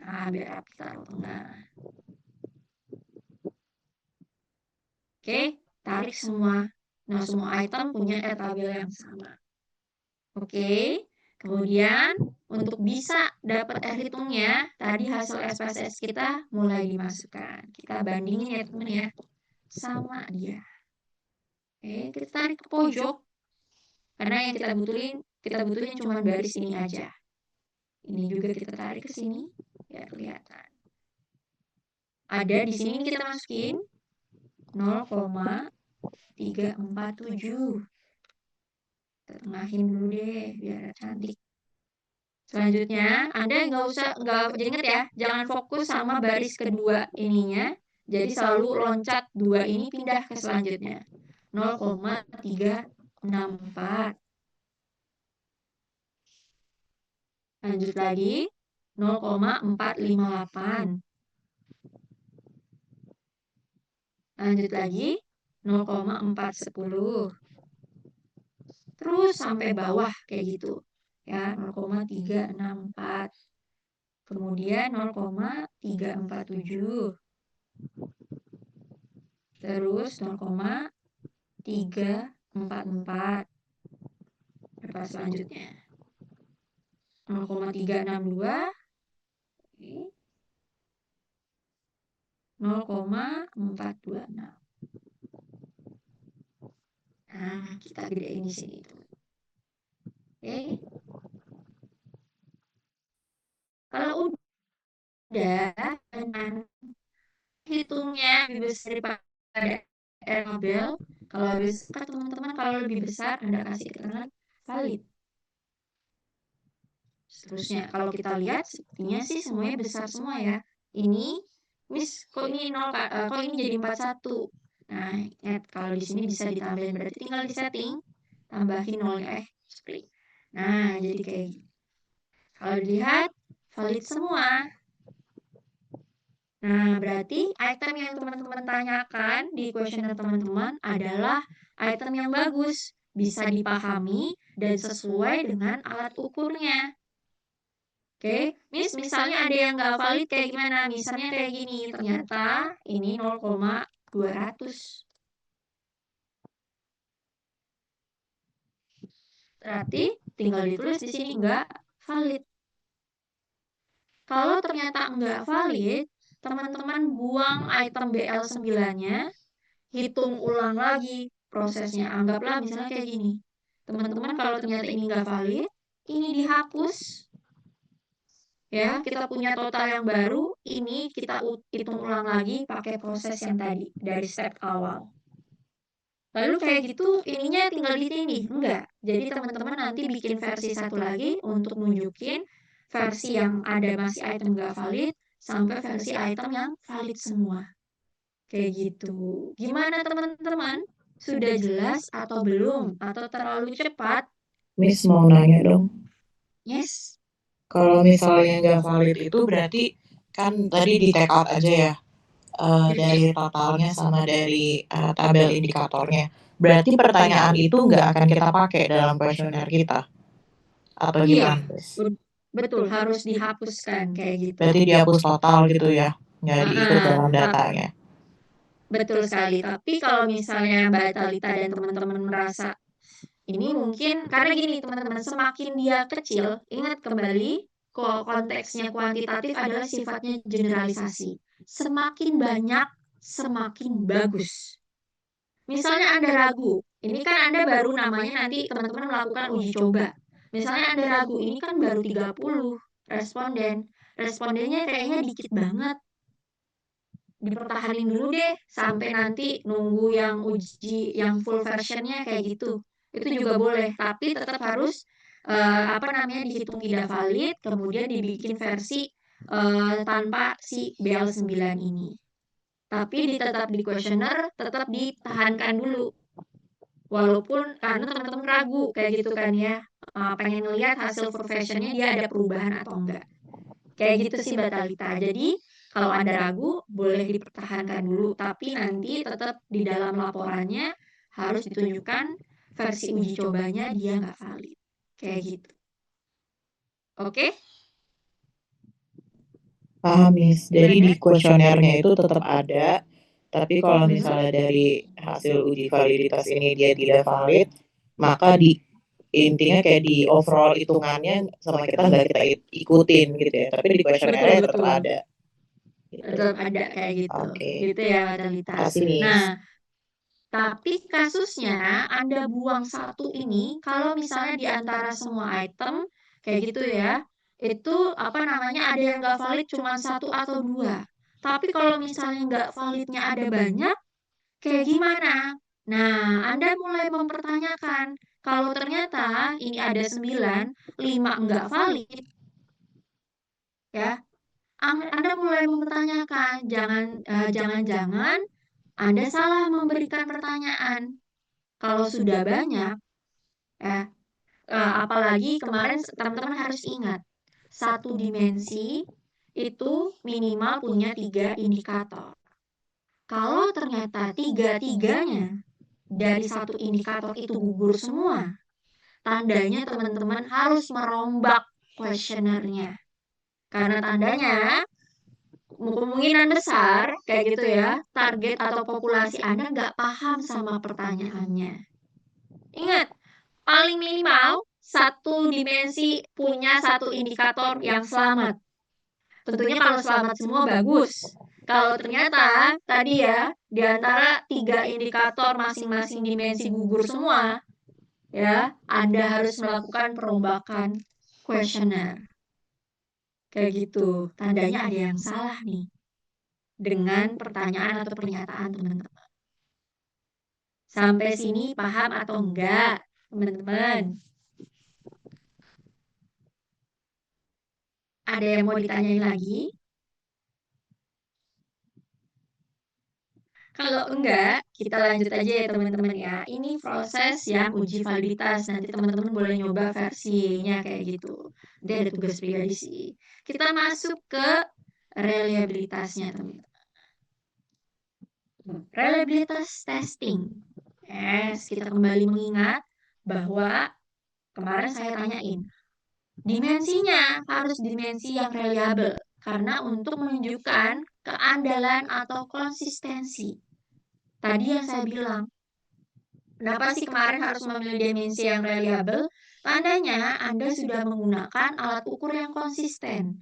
Nah, biar rapi taruh tengah. Oke, tarik semua. Nah, semua item punya tabel yang sama. Oke, kemudian untuk bisa dapat hitungnya, tadi hasil SPSS kita mulai dimasukkan. Kita bandingin ya teman ya, sama dia. Oke, kita tarik ke pojok, karena yang kita butuhin cuma baris ini aja. Ini juga kita tarik ke sini, biar kelihatan. Ada di sini kita masukin 0,347. Kita tengahin dulu deh, biar cantik. Selanjutnya, Anda nggak inget ya, jangan fokus sama baris kedua ininya. Jadi selalu loncat dua ini pindah ke selanjutnya. 0,364. Lanjut lagi, 0,458. Lanjut lagi, 0,410. Terus sampai bawah kayak gitu. Ya, 0,364. Kemudian 0,347. Terus 0,344. Berapa selanjutnya? 0,362. 0,426. Nah, kita gedein di sini. Oke. Kalau udah dengan hitungnya lebih besar daripada tabel, kalau lebih besar teman-teman, kalau lebih besar Anda kasih keterangan valid. Seterusnya, kalau kita lihat sepertinya sih semuanya besar semua ya. Ini, Miss, kok ini 0, kok ini jadi 41. Nah, ingat kalau di sini bisa ditambahin, berarti tinggal di setting, tambahin nolnya, split. Nah, jadi kayak gini. Kalau dilihat, valid semua. Nah, berarti item yang teman-teman tanyakan di kuesioner teman-teman adalah item yang bagus, bisa dipahami dan sesuai dengan alat ukurnya. Oke, Miss, misalnya ada yang nggak valid kayak gimana? Misalnya kayak gini, ternyata ini 0,200. Berarti tinggal ditulis di sini nggak valid. Kalau ternyata nggak valid, teman-teman buang item BL9-nya, hitung ulang lagi prosesnya. Anggaplah misalnya kayak gini. Teman-teman kalau ternyata ini nggak valid, ini dihapus. Ya, kita punya total yang baru, ini kita hitung ulang lagi pakai proses yang tadi, dari step awal. Lalu kayak gitu, ininya tinggal ditindih? Enggak. Jadi teman-teman nanti bikin versi satu lagi untuk nunjukin versi yang ada masih item nggak valid, sampai versi item yang valid semua. Kayak gitu. Gimana teman-teman? Sudah jelas atau belum? Atau terlalu cepat? Miss mau nanya dong. Yes. Kalau misalnya nggak valid itu berarti kan tadi di take out aja ya dari totalnya sama dari tabel indikatornya. Berarti pertanyaan itu nggak akan kita pakai dalam kuesioner kita atau Iya, gimana? Miss? betul harus dihapuskan kayak gitu. Berarti dihapus total gitu ya, nggak diikut dalam datanya. Betul sekali. Tapi kalau misalnya Mbak Talita dan teman-teman merasa ini mungkin karena gini teman-teman, semakin dia kecil, ingat kembali konteksnya kuantitatif adalah sifatnya generalisasi. Semakin banyak, semakin bagus. Misalnya Anda ragu, ini kan Anda baru namanya nanti teman-teman melakukan uji coba. Misalnya Anda ragu, ini kan baru 30 responden. Respondennya kayaknya dikit banget. Dipertahanin dulu deh sampai nanti nunggu yang uji yang full versionnya kayak gitu. Itu juga boleh, tapi tetap harus dihitung tidak valid, kemudian dibikin versi tanpa si BL9 ini. Tapi tetap di questionnaire, tetap ditahankan dulu. Walaupun karena teman-teman ragu kayak gitu kan ya. pengen ngelihat hasil professionnya dia ada perubahan atau enggak. Kayak gitu sih Mbak Thalita. Jadi kalau Anda ragu boleh dipertahankan dulu, tapi nanti tetap di dalam laporannya harus ditunjukkan versi uji cobanya dia nggak valid. Kayak gitu. Oke? Paham, Miss. Jadi Gimana? di kuesionernya itu tetap ada, tapi kalau Mhm. misalnya dari hasil uji validitas ini dia tidak valid, maka di intinya kayak di overall hitungannya sama kita nggak kita ikutin gitu ya. Tapi di Betul, kuesionernya tetap betul. ada. Gitu. Tetap ada kayak gitu. Oke. Gitu ya Mbak Thalita. Makasih, Miss. Nah, tapi kasusnya Anda buang satu ini, kalau misalnya di antara semua item, kayak gitu ya, itu apa namanya, ada yang nggak valid cuma satu atau dua. Tapi kalau misalnya nggak validnya ada banyak, kayak gimana? Nah, Anda mulai mempertanyakan, kalau ternyata ini ada 9, 5 nggak valid, ya, Anda mulai mempertanyakan, jangan-jangan Anda salah memberikan pertanyaan. Kalau sudah banyak, ya, apalagi kemarin teman-teman harus ingat, satu dimensi itu minimal punya 3 indikator. Kalau ternyata tiga-tiganya dari satu indikator itu gugur semua, tandanya teman-teman harus merombak kuesionernya. Karena tandanya kemungkinan besar kayak gitu ya, target atau populasi Anda nggak paham sama pertanyaannya. Ingat, paling minimal satu dimensi punya satu indikator yang selamat. Tentunya kalau selamat semua bagus. Kalau ternyata tadi ya, di antara 3 indikator masing-masing dimensi gugur semua, ya, Anda harus melakukan perombakan kuesioner. Kayak gitu. Tandanya ada yang salah nih dengan pertanyaan atau pernyataan teman-teman. Sampai sini paham atau enggak, teman-teman? Ada yang mau ditanyain lagi? Kalau enggak, kita lanjut aja ya teman-teman ya. Ini proses yang uji validitas. Nanti teman-teman boleh nyoba versinya kayak gitu. Nanti ada tugas pribadi sih. Kita masuk ke reliabilitasnya teman-teman. Reliabilitas testing. Yes, kita kembali mengingat bahwa kemarin saya tanyain, dimensinya harus dimensi yang reliable. Karena untuk menunjukkan keandalan atau konsistensi. Tadi yang saya bilang, kenapa sih kemarin harus memilih dimensi yang reliable? Tandanya Anda sudah menggunakan alat ukur yang konsisten.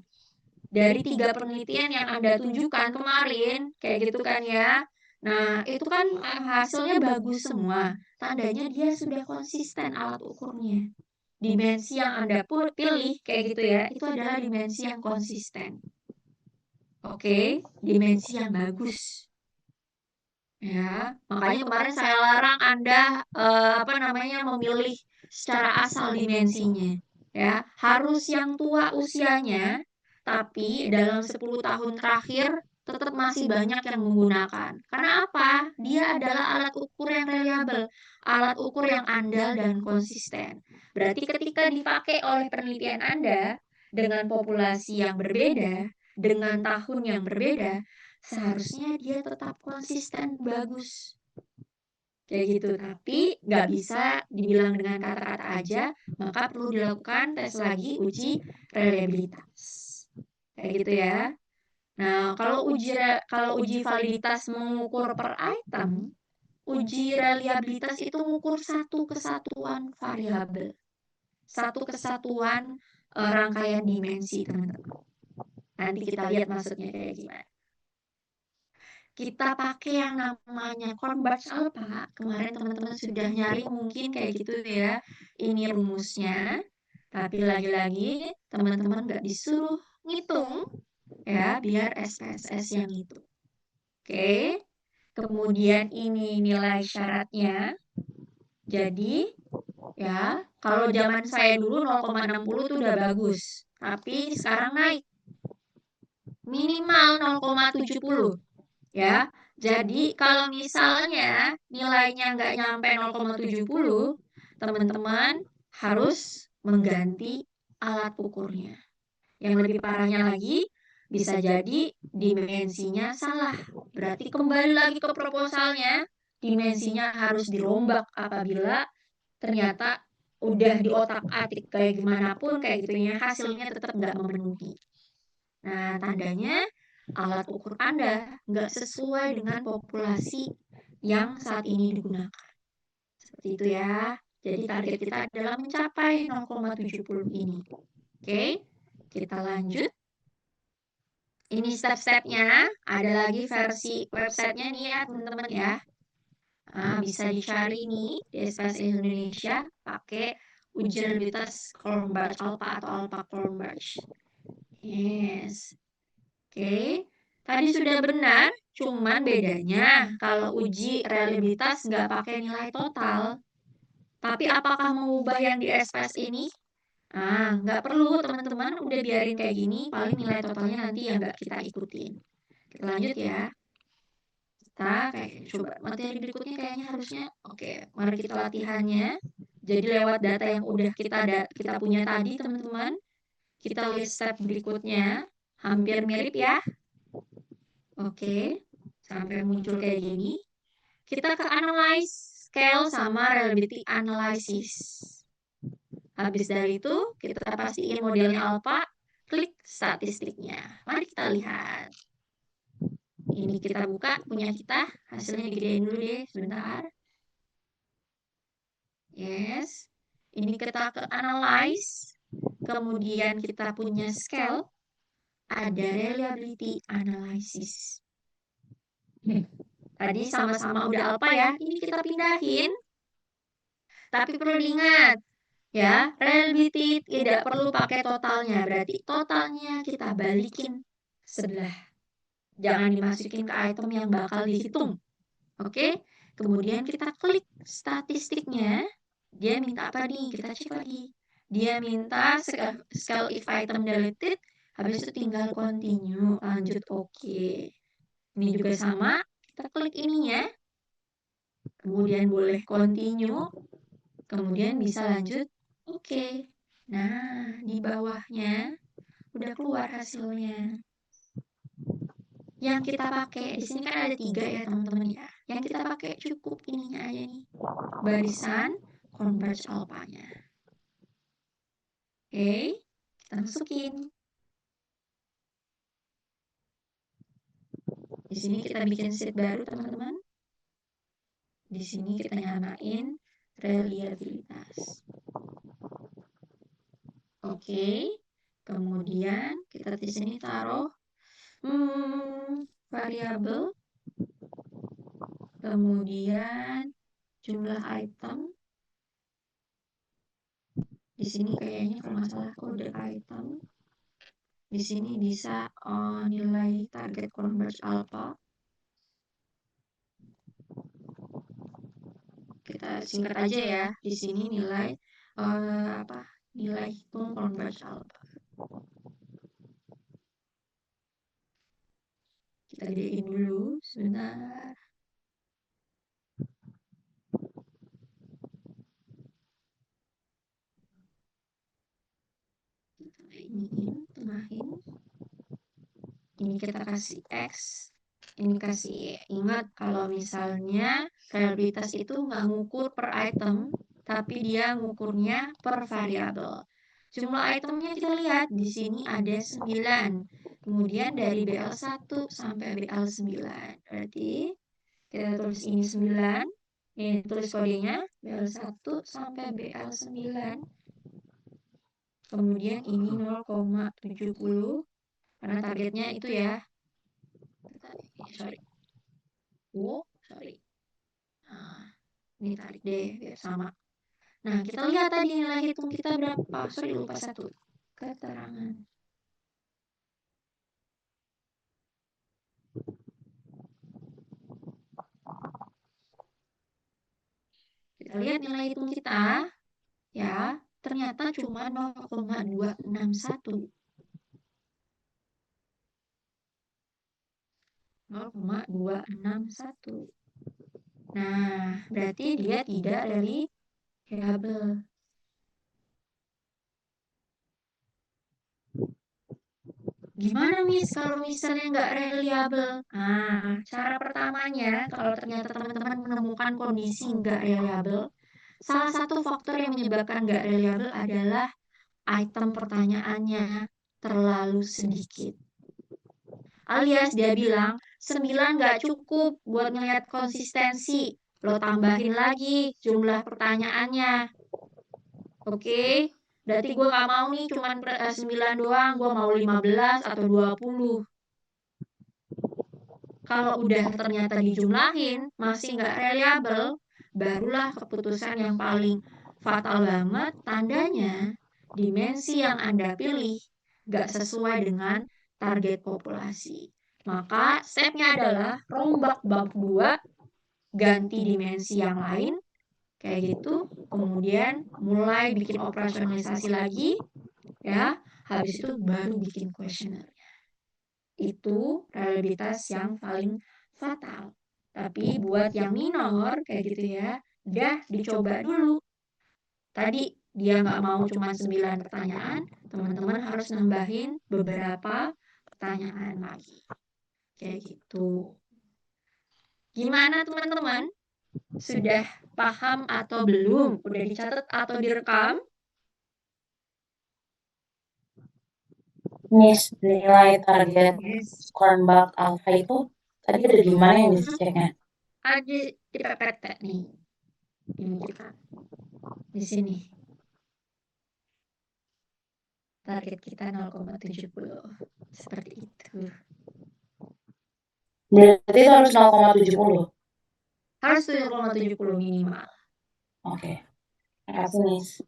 Dari 3 penelitian yang Anda tunjukkan kemarin, kayak gitu kan ya. Nah, itu kan hasilnya bagus semua. Tandanya dia sudah konsisten alat ukurnya. Dimensi yang Anda pilih, kayak gitu ya, itu adalah dimensi yang konsisten. Oke, dimensi yang bagus. Ya, makanya kemarin saya larang Anda memilih secara asal dimensinya. Ya, harus yang tua usianya, tapi dalam 10 tahun terakhir tetap masih banyak yang menggunakan. Karena apa? Dia adalah alat ukur yang reliable, alat ukur yang andal dan konsisten. Berarti ketika dipakai oleh penelitian Anda dengan populasi yang berbeda, dengan tahun yang berbeda, seharusnya dia tetap konsisten bagus kayak gitu, tapi nggak bisa dibilang dengan kata-kata aja, maka perlu dilakukan tes lagi uji reliabilitas kayak gitu ya. Nah, kalau uji validitas mengukur per item, uji reliabilitas itu mengukur satu kesatuan variabel, satu kesatuan rangkaian dimensi teman-teman. Nanti kita lihat maksudnya kayak gimana. Kita pakai yang namanya Converge Alpha. Kemarin teman-teman sudah nyari mungkin kayak gitu ya. Ini rumusnya. Tapi lagi-lagi teman-teman nggak disuruh ngitung ya, biar SPSS yang ngitung. Oke. Kemudian ini nilai syaratnya. Jadi ya, kalau zaman saya dulu 0,60 itu udah bagus. Tapi sekarang naik. Minimal 0,70. Ya, jadi kalau misalnya nilainya nggak nyampe 0,70, teman-teman harus mengganti alat ukurnya. Yang lebih parahnya lagi, bisa jadi dimensinya salah. Berarti kembali lagi ke proposalnya, dimensinya harus dirombak apabila ternyata udah diotak-atik kayak gimana pun kayak gitu ya, hasilnya tetap nggak memenuhi. Nah, tandanya alat ukur Anda nggak sesuai dengan populasi yang saat ini digunakan. Seperti itu ya. Jadi target kita adalah mencapai 0,70 ini. Oke, kita lanjut. Ini step-stepnya, ada lagi versi websitenya nih ya teman-teman ya. Nah, bisa dicari nih di SPS Indonesia pakai ujian reliabilitas Cronbach Alpha atau Alpha Cronbach. Yes. Oke, tadi sudah benar, cuman bedanya kalau uji reliabilitas nggak pakai nilai total. Tapi apakah mengubah yang di SPS ini? Nggak perlu teman-teman, udah biarin kayak gini, paling nilai totalnya nanti yang nggak kita ikutin. Kita lanjut ya. Kita kayak coba materi berikutnya kayaknya harusnya, oke, mari kita latihannya. Jadi lewat data yang udah kita punya tadi teman-teman, kita lihat step berikutnya, hampir mirip ya. Oke, sampai muncul kayak gini. Kita ke analyze scale sama reliability analysis. Habis dari itu, kita pastiin modelnya alpha, klik statistiknya. Mari kita lihat. Ini kita buka, punya kita, hasilnya digedein dulu deh, sebentar. Yes. Ini kita ke analyze, kemudian kita punya scale, ada reliability analysis. Tadi sama-sama udah alpha ya, ini kita pindahin. Tapi perlu diingat, ya, reliability tidak perlu pakai totalnya, berarti totalnya kita balikin sebelah. Jangan dimasukin ke item yang bakal dihitung. Oke, kemudian kita klik statistiknya. Dia minta apa nih? Kita cek lagi. Dia minta scale if item deleted, habis itu tinggal continue, lanjut oke. Ini juga sama, kita klik ininya. Kemudian boleh continue, kemudian bisa lanjut oke. Nah, di bawahnya udah keluar hasilnya. Yang kita pakai di sini kan ada 3 ya teman-teman ya. Yang kita pakai cukup ininya aja nih, barisan converge alpha-nya. Oke, kita masukin. Di sini kita bikin sheet baru teman-teman. Di sini kita nyamain reliabilitas. Oke, kemudian kita di sini taruh variabel, kemudian jumlah item. Di sini kayaknya kalau masalah kode item, di sini bisa nilai target converge alpha. Kita singkat aja ya. Di sini nilai nilai hitung converge alpha. Kita gedein dulu sebentar. Iniin, tengahin. Ini kita kasih X, ini kasih. Ingat kalau misalnya reliabilitas itu nggak ngukur per item, tapi dia ngukurnya per variabel. Jumlah itemnya kita lihat di sini ada 9. Kemudian dari BL1 sampai BL9. Berarti kita tulis ini 9. Ini tulis kodenya BL1 sampai BL9. Kemudian ini 0,70 karena targetnya itu ya. Sorry. Nah, ini tarik deh biar sama. Nah, kita lihat tadi nilai hitung kita berapa. Sorry, lupa satu. Keterangan. Kita lihat nilai hitung kita. Ya, ternyata cuma 0,261. 0,261. Nah, berarti dia tidak reliable. Gimana Miss kalau misalnya nggak reliable? Nah, cara pertamanya kalau ternyata teman-teman menemukan kondisi nggak reliable, salah satu faktor yang menyebabkan nggak reliable adalah item pertanyaannya terlalu sedikit. Alias dia bilang, 9 nggak cukup buat ngeliat konsistensi. Lo tambahin lagi jumlah pertanyaannya. Oke, berarti gue nggak mau nih cuman 9 doang, gue mau 15 atau 20. Kalau udah ternyata dijumlahin, masih nggak reliable, barulah keputusan yang paling fatal banget, tandanya dimensi yang Anda pilih nggak sesuai dengan target populasi. Maka stepnya adalah rombak bab 2, ganti dimensi yang lain, kayak gitu, kemudian mulai bikin operasionalisasi lagi, ya, habis itu baru bikin kuesioner. Itu reliabilitas yang paling fatal. Tapi buat yang minor kayak gitu ya, udah dicoba dulu. Tadi dia nggak mau cuma 9 pertanyaan, teman-teman harus nambahin beberapa pertanyaan lagi. Kayak gitu. Gimana teman-teman? Sudah paham atau belum? Udah dicatat atau direkam? Miss, nilai target Yes. Cornbug Alpha itu tadi ada di mana ya Miss ceknya? Ada di PPT nih. Ini kita di sini. Target kita 0,70. Seperti itu. Berarti itu harus 0,70. Harus 0,70 minimal. Oke. Makasih Miss.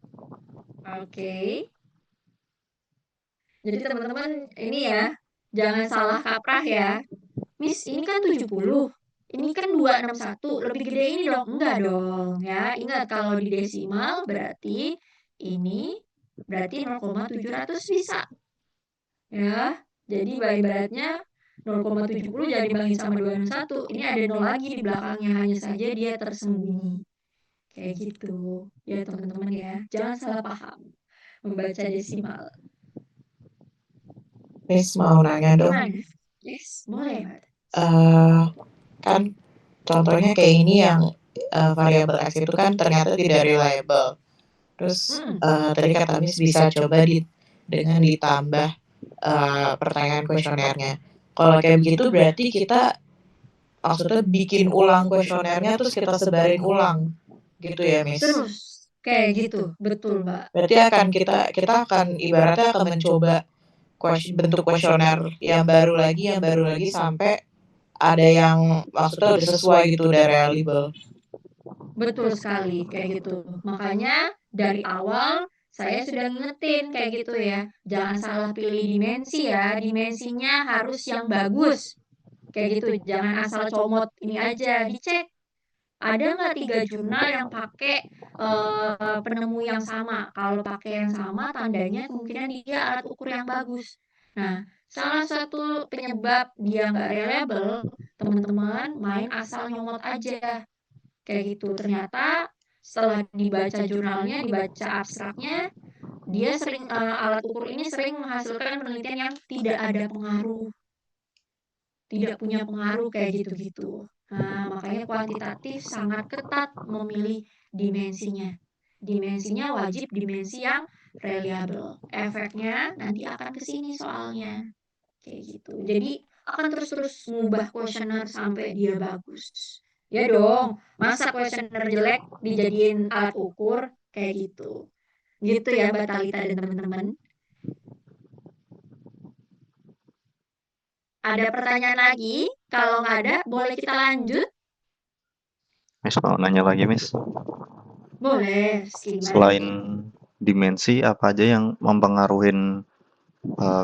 Oke. Jadi teman-teman ini ya, jangan salah kaprah ya. Miss, ini kan 70. Ini kan 261, lebih gede ini dong. Enggak dong, ya. Ingat kalau di desimal berarti ini berarti 0,700 bisa. Ya. Jadi ibaratnya 0,70 jangan dibagi sama 261. Ini ada 0 lagi di belakangnya, hanya saja dia tersembunyi. Kayak gitu. Ya teman-teman ya, jangan salah paham membaca desimal. Miss mau nanya dong. Gimana? Yes, boleh, Mbak. Kan contohnya kayak ini yang variabel X itu kan ternyata tidak reliable. Terus tadi kata Miss bisa coba dengan ditambah pertanyaan kuesionernya. Kalau kayak begitu berarti kita maksudnya bikin ulang kuesionernya terus kita sebarin ulang gitu ya Miss? Terus, kayak gitu, betul Mbak. Berarti kita akan ibaratnya akan mencoba bentuk kuesioner yang baru lagi sampai ada yang maksudnya udah sesuai gitu udah reliable. Betul sekali, kayak gitu. Makanya dari awal saya sudah ngingetin kayak gitu ya. Jangan salah pilih dimensi ya. Dimensinya harus yang bagus. Kayak gitu, jangan asal comot ini aja. Dicek ada nggak 3 jurnal yang pakai penemu yang sama. Kalau pakai yang sama, tandanya kemungkinan dia alat ukur yang bagus. Nah, salah satu penyebab dia nggak reliable, teman-teman main asal nyomot aja. Kayak gitu. Ternyata setelah dibaca jurnalnya, dibaca abstraknya, dia sering alat ukur ini sering menghasilkan penelitian yang tidak ada pengaruh, tidak punya pengaruh kayak gitu-gitu. Nah, makanya kuantitatif sangat ketat memilih dimensinya. Dimensinya wajib dimensi yang reliable. Efeknya nanti akan ke sini soalnya. Kayak gitu. Jadi akan terus-terus ngubah kuesioner sampai dia bagus. Ya dong, masa kuesioner jelek dijadiin alat ukur kayak gitu. Gitu ya Mbak Talita dan teman-teman. Ada pertanyaan lagi? Kalau nggak ada, boleh kita lanjut? Miss mau nanya lagi, Miss. Boleh. Gimana Selain tuh? dimensi, apa aja yang mempengaruhi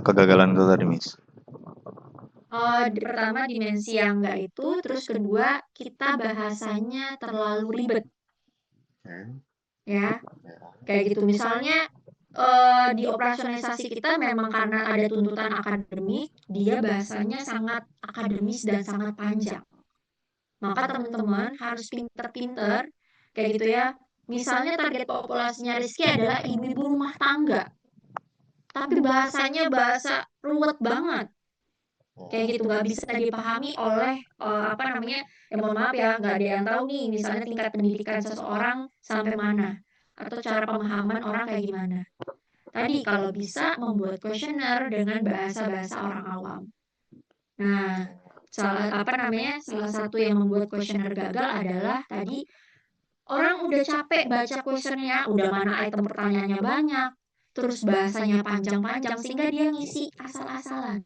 kegagalan itu tadi, Miss? Pertama dimensi yang enggak itu, terus kedua kita bahasanya terlalu ribet. Ya, kayak gitu. Misalnya di operasionalisasi kita memang karena ada tuntutan akademik, dia bahasanya sangat akademis dan sangat panjang. Maka teman-teman harus pinter-pinter, kayak gitu ya. Misalnya target populasinya Rizky adalah ibu-ibu rumah tangga. tapi bahasanya bahasa ruwet banget. Kayak gitu, nggak bisa dipahami oleh, ya mohon maaf ya, nggak ada yang tahu nih misalnya tingkat pendidikan seseorang sampai mana, atau cara pemahaman orang kayak gimana. Tadi kalau bisa membuat kuesioner dengan bahasa-bahasa orang awam. Nah, salah satu yang membuat kuesioner gagal adalah tadi, orang udah capek baca kuesionernya, udah mana item pertanyaannya banyak, terus bahasanya panjang-panjang sehingga dia ngisi asal-asalan.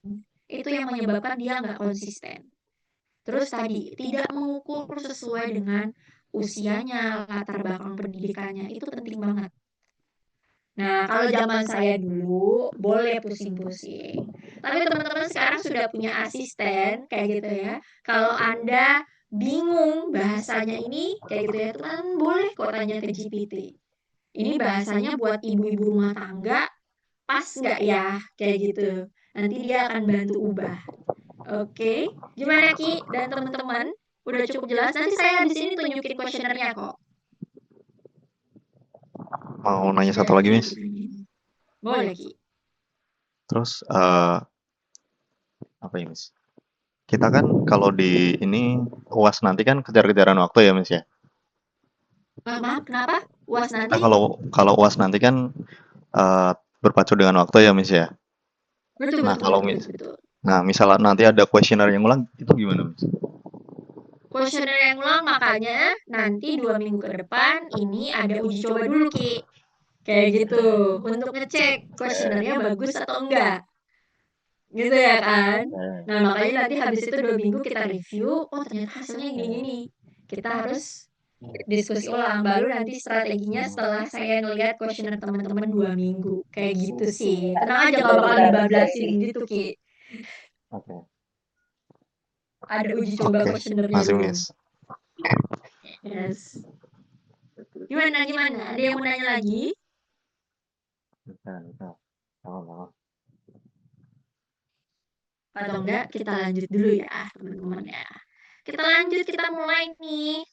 Itu yang menyebabkan dia nggak konsisten. Terus tadi, tidak mengukur sesuai dengan usianya, latar belakang pendidikannya, itu penting banget. Nah, kalau zaman saya dulu, boleh pusing-pusing. Tapi teman-teman sekarang sudah punya asisten, kayak gitu ya. Kalau Anda bingung bahasanya ini, kayak gitu ya, teman boleh kok tanya ke GPT. Ini bahasanya buat ibu-ibu rumah tangga, pas nggak ya? Kayak gitu. Nanti dia akan bantu ubah. Oke, gimana Ki dan teman-teman? Udah cukup jelas? Nanti saya di sini tunjukin kuesionernya kok. Mau nanya satu Biar lagi, Ki Miss. boleh Ki. Terus apa ya, Miss? Kita kan kalau di ini UAS nanti kan kejar-kejaran waktu ya, Miss ya. Maaf, kenapa? UAS Kita nanti? kalau UAS nanti kan berpacu dengan waktu ya, Miss ya. Betul, Nah, betul, kalau betul, Miss, betul. nah misalnya nanti ada kuesioner yang ulang, itu gimana, Miss? Kuesioner yang ulang makanya nanti 2 minggu ke depan ini ada uji coba dulu Ki. Kayak gitu, untuk ngecek kuesionernya bagus atau enggak. Gitu ya kan? Nah, makanya nanti habis itu 2 minggu kita review, oh ternyata hasilnya gini-gini. Kita harus diskusi ulang, baru nanti strateginya setelah saya ngelihat kuesioner teman-teman 2 minggu. Kayak gitu sih. Tenang aja gak bakal dibablasin gitu Ki. Oke. Ada uji coba Oke, kuesionernya masih, dulu. Miss. Yes. Gimana? Ada yang mau nanya lagi? Bukan. Atau enggak kita lanjut dulu ya teman-teman ya. Kita lanjut, kita mulai nih.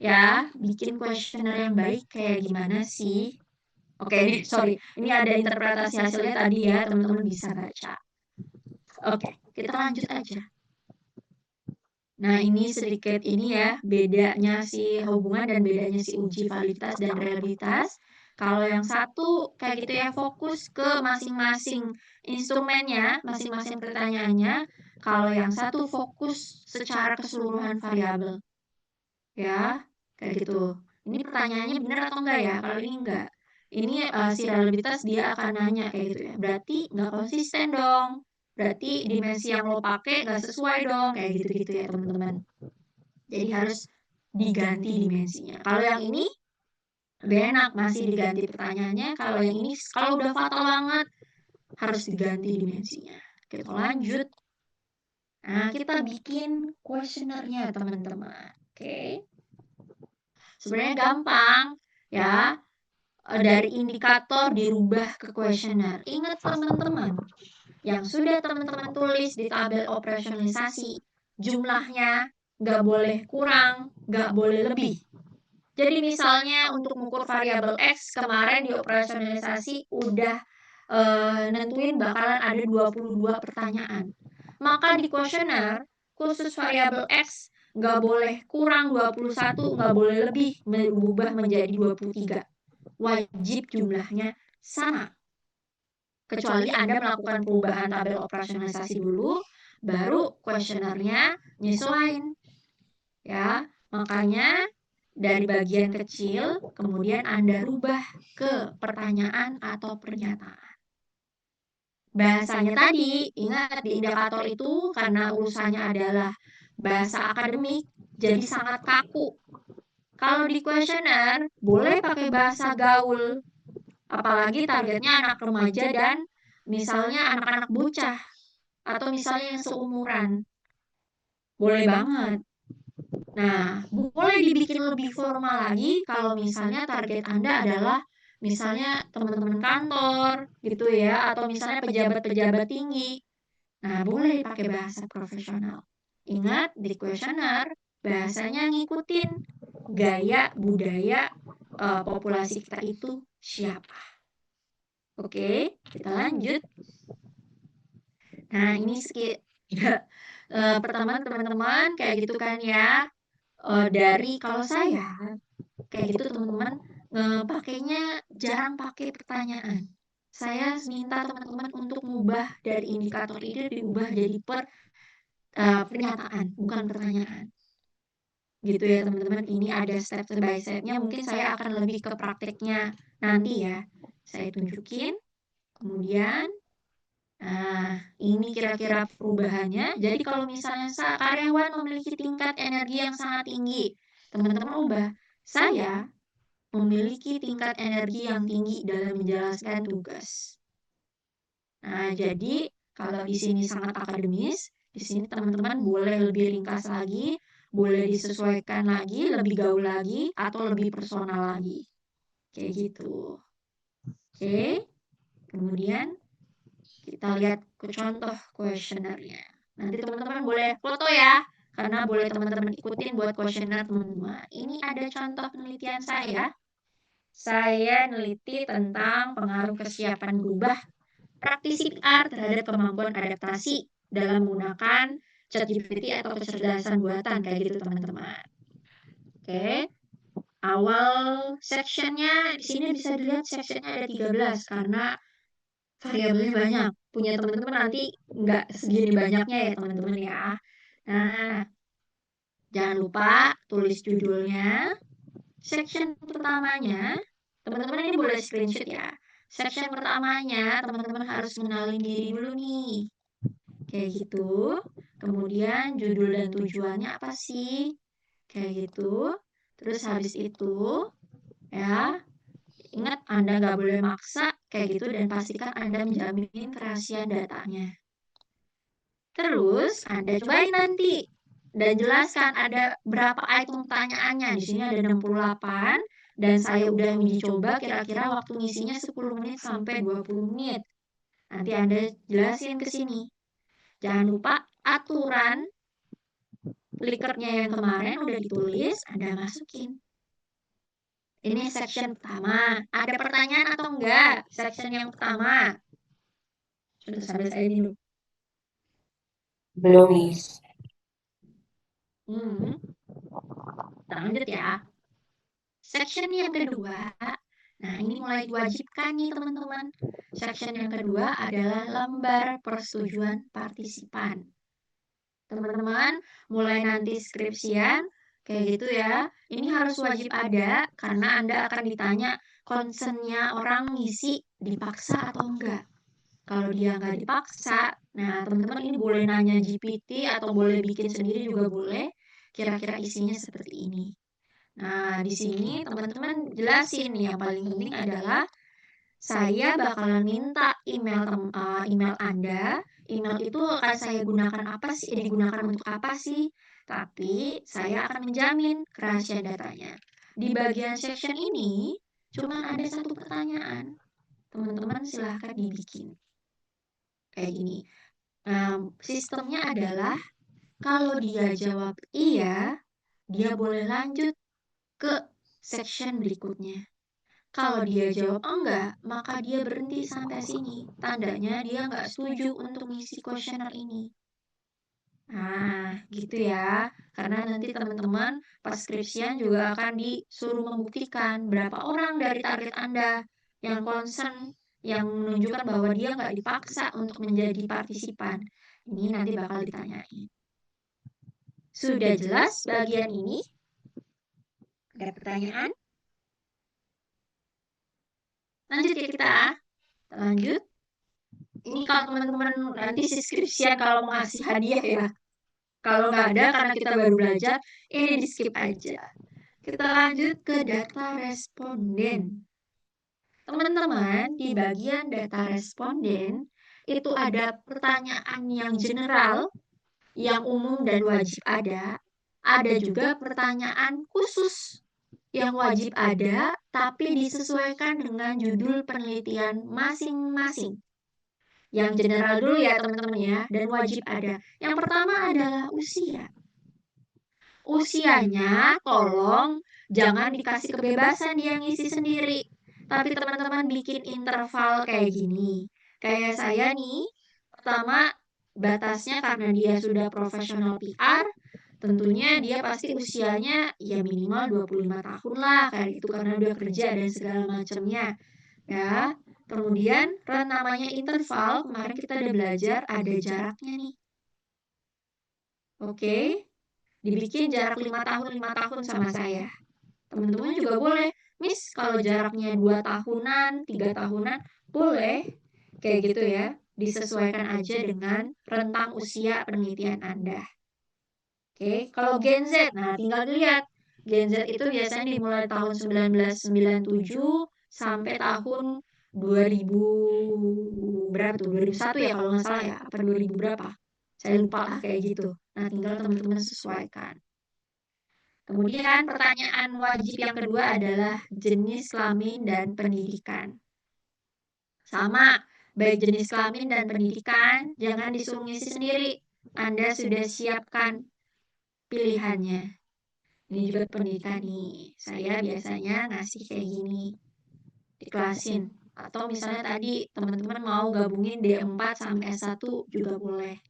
Ya, bikin kuesioner yang baik kayak gimana sih? Oke, ini sorry. Ini ada interpretasi hasilnya tadi ya, teman-teman bisa baca. Oke, kita lanjut aja. Nah, ini sedikit ini ya, bedanya si hubungan dan bedanya si uji validitas dan reliabilitas. Kalau yang satu kayak gitu ya, fokus ke masing-masing instrumennya, masing-masing pertanyaannya. Kalau yang satu fokus secara keseluruhan variabel. Ya, kayak gitu. Ini pertanyaannya benar atau enggak ya? Kalau ini enggak. Ini si reliabilitas dia akan nanya kayak gitu ya. Berarti nggak konsisten dong. Berarti dimensi yang lo pakai nggak sesuai dong. Kayak gitu-gitu ya teman-teman. Jadi harus diganti dimensinya. Kalau yang ini lebih enak masih diganti pertanyaannya. Kalau yang ini kalau udah fatal banget harus diganti dimensinya. Kita lanjut. Nah, kita bikin kuesionernya teman-teman. Oke. Sebenarnya gampang ya. Dari indikator dirubah ke kuesioner. Ingat teman-teman, yang sudah teman-teman tulis di tabel operasionalisasi, jumlahnya nggak boleh kurang, nggak boleh lebih. Jadi misalnya untuk mengukur variabel X, kemarin di operasionalisasi udah nentuin bakalan ada 22 pertanyaan. Maka di kuesioner, khusus variabel X, nggak boleh kurang 21, nggak boleh lebih, berubah menjadi 23. Wajib jumlahnya sama. Kecuali Anda melakukan perubahan tabel operasionalisasi dulu, baru kuesionernya nyesuaiin. Ya, makanya dari bagian kecil, kemudian Anda rubah ke pertanyaan atau pernyataan. Bahasanya tadi, ingat di indikator itu karena urusannya adalah bahasa akademik, jadi sangat kaku. Kalau di kuesioner, boleh pakai bahasa gaul, apalagi targetnya anak remaja dan misalnya anak-anak bocah atau misalnya yang seumuran. Boleh banget. Nah, boleh dibikin lebih formal lagi kalau misalnya target Anda adalah misalnya teman-teman kantor gitu ya atau misalnya pejabat-pejabat tinggi. Nah, boleh pakai bahasa profesional. Ingat di kuesioner bahasanya ngikutin gaya budaya populasi kita itu siapa. Oke, kita lanjut. Nah, ini pertama teman-teman kayak gitu kan ya, dari kalau saya kayak gitu teman-teman, pakainya jarang pakai pertanyaan. Saya minta teman-teman untuk ngubah dari indikator ini diubah jadi pernyataan, bukan pertanyaan. Gitu ya teman-teman, ini ada step by step-nya, mungkin saya akan lebih ke prakteknya nanti ya. Saya tunjukin, kemudian ini kira-kira perubahannya. Jadi kalau misalnya karyawan memiliki tingkat energi yang sangat tinggi, teman-teman ubah, saya memiliki tingkat energi yang tinggi dalam menjalankan tugas. Nah, jadi kalau di sini sangat akademis, di sini teman-teman boleh lebih ringkas lagi, boleh disesuaikan lagi, lebih gaul lagi, atau lebih personal lagi. Kayak gitu. Oke, kemudian kita lihat ke contoh kuesionernya. Nanti teman-teman boleh foto ya, karena boleh teman-teman ikutin buat kuesioner teman-teman. Ini ada contoh penelitian saya. Saya neliti tentang pengaruh kesiapan berubah praktisi PR terhadap kemampuan adaptasi dalam menggunakan ChatGPT atau kecerdasan buatan kayak gitu teman-teman. Oke. Awal sectionnya di sini bisa dilihat sectionnya ada 13 karena variabelnya banyak. Punya teman-teman nanti nggak segini banyaknya ya teman-teman ya. Nah, jangan lupa tulis judulnya. Section pertamanya, teman-teman ini boleh screenshot ya. Section pertamanya, teman-teman harus mengenalin diri dulu nih. Kayak gitu. Kemudian judul dan tujuannya apa sih? Kayak gitu. Terus habis itu, ya, ingat Anda nggak boleh maksa kayak gitu dan pastikan Anda menjamin kerahasiaan datanya. Terus Anda cobain nanti dan jelaskan ada berapa item pertanyaannya. Di sini ada 68 dan saya udah uji coba kira-kira waktu ngisinya 10 menit sampai 20 menit. Nanti Anda jelasin ke sini. Jangan lupa aturan Likernya yang kemarin udah ditulis, Anda masukin. Ini section pertama. Ada pertanyaan atau enggak? Section yang pertama. Sudah sampai saya dulu. Belum, Miss. Kita lanjut ya. Section yang kedua. Nah, ini mulai diwajibkan nih teman-teman. Section yang kedua adalah lembar persetujuan partisipan. Teman-teman, mulai nanti skripsian, kayak gitu ya. Ini harus wajib ada, karena Anda akan ditanya concernnya orang ngisi dipaksa atau enggak. Kalau dia nggak dipaksa, nah teman-teman ini boleh nanya GPT atau boleh bikin sendiri juga boleh, kira-kira isinya seperti ini. Nah, di sini teman-teman jelasin nih, yang paling penting adalah saya bakalan minta email Anda. Email itu akan saya gunakan digunakan untuk apa sih? Tapi saya akan menjamin kerahasiaan datanya. Di bagian section ini cuma ada satu pertanyaan. Teman-teman silahkan dibikin. Kayak gini. Sistemnya adalah kalau dia jawab iya, dia boleh lanjut ke section berikutnya. Kalau dia jawab enggak, maka dia berhenti sampai sini. Tandanya dia nggak setuju untuk ngisi kuesioner ini. Nah, gitu ya. Karena nanti teman-teman pas skripsian juga akan disuruh membuktikan berapa orang dari target Anda yang concern, yang menunjukkan bahwa dia nggak dipaksa untuk menjadi partisipan. Ini nanti bakal ditanyain. Sudah jelas bagian ini? Ada pertanyaan? Lanjut ya kita. Lanjut. Ini kalau teman-teman nanti skripsian kalau mau ngasih hadiah ya. Kalau nggak ada karena kita baru belajar, ini di skip aja. Kita lanjut ke data responden. Teman-teman, di bagian data responden, itu ada pertanyaan yang general, yang umum dan wajib ada. Ada juga pertanyaan khusus yang wajib ada, tapi disesuaikan dengan judul penelitian masing-masing. Yang general dulu ya teman-teman ya, dan wajib ada. Yang pertama adalah usia. Usianya tolong jangan dikasih kebebasan dia ngisi sendiri. Tapi teman-teman bikin interval kayak gini. Kayak saya nih, pertama batasnya karena dia sudah profesional PR, tentunya dia pasti usianya ya minimal 25 tahun lah kayak gitu karena udah kerja dan segala macamnya. Ya. Kemudian namanya interval, kemarin kita udah belajar ada jaraknya nih. Oke. Dibikin jarak 5 tahun sama saya. Teman-teman juga boleh. Miss, kalau jaraknya 2 tahunan, 3 tahunan, boleh. Kayak gitu ya. Disesuaikan aja dengan rentang usia penelitian Anda. Oke, kalau Gen Z, nah tinggal dilihat. Gen Z itu biasanya dimulai tahun 1997 sampai tahun 2000 berapa tuh? 2001 ya kalau nggak salah ya, apa 2000 berapa? Saya lupa lah kayak gitu. Nah, tinggal teman-teman sesuaikan. Kemudian pertanyaan wajib yang kedua adalah jenis kelamin dan pendidikan. Sama, baik jenis kelamin dan pendidikan, jangan disuruh ngisi sendiri. Anda sudah siapkan pilihannya. Ini juga pendidikan nih. Saya biasanya ngasih kayak gini, diklasin. Atau misalnya tadi teman-teman mau gabungin D4 sampai S1 juga boleh.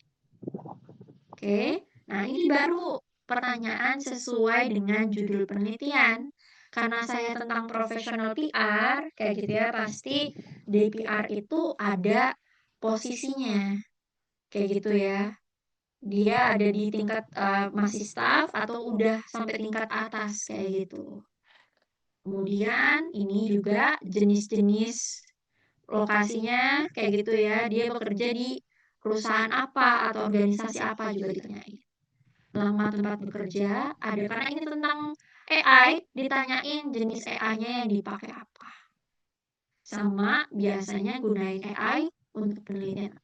Oke, nah ini baru pertanyaan sesuai dengan judul penelitian. Karena saya tentang profesional PR, kayak gitu ya, pasti di PR itu ada posisinya. Kayak gitu ya. Dia ada di tingkat masih staff atau udah sampai tingkat atas kayak gitu. Kemudian ini juga jenis-jenis lokasinya kayak gitu ya. Dia bekerja di perusahaan apa atau organisasi apa juga ditanyain. Lama tempat bekerja ada karena ini tentang AI, ditanyain jenis AI-nya yang dipakai apa. Sama biasanya gunain AI untuk penelitian.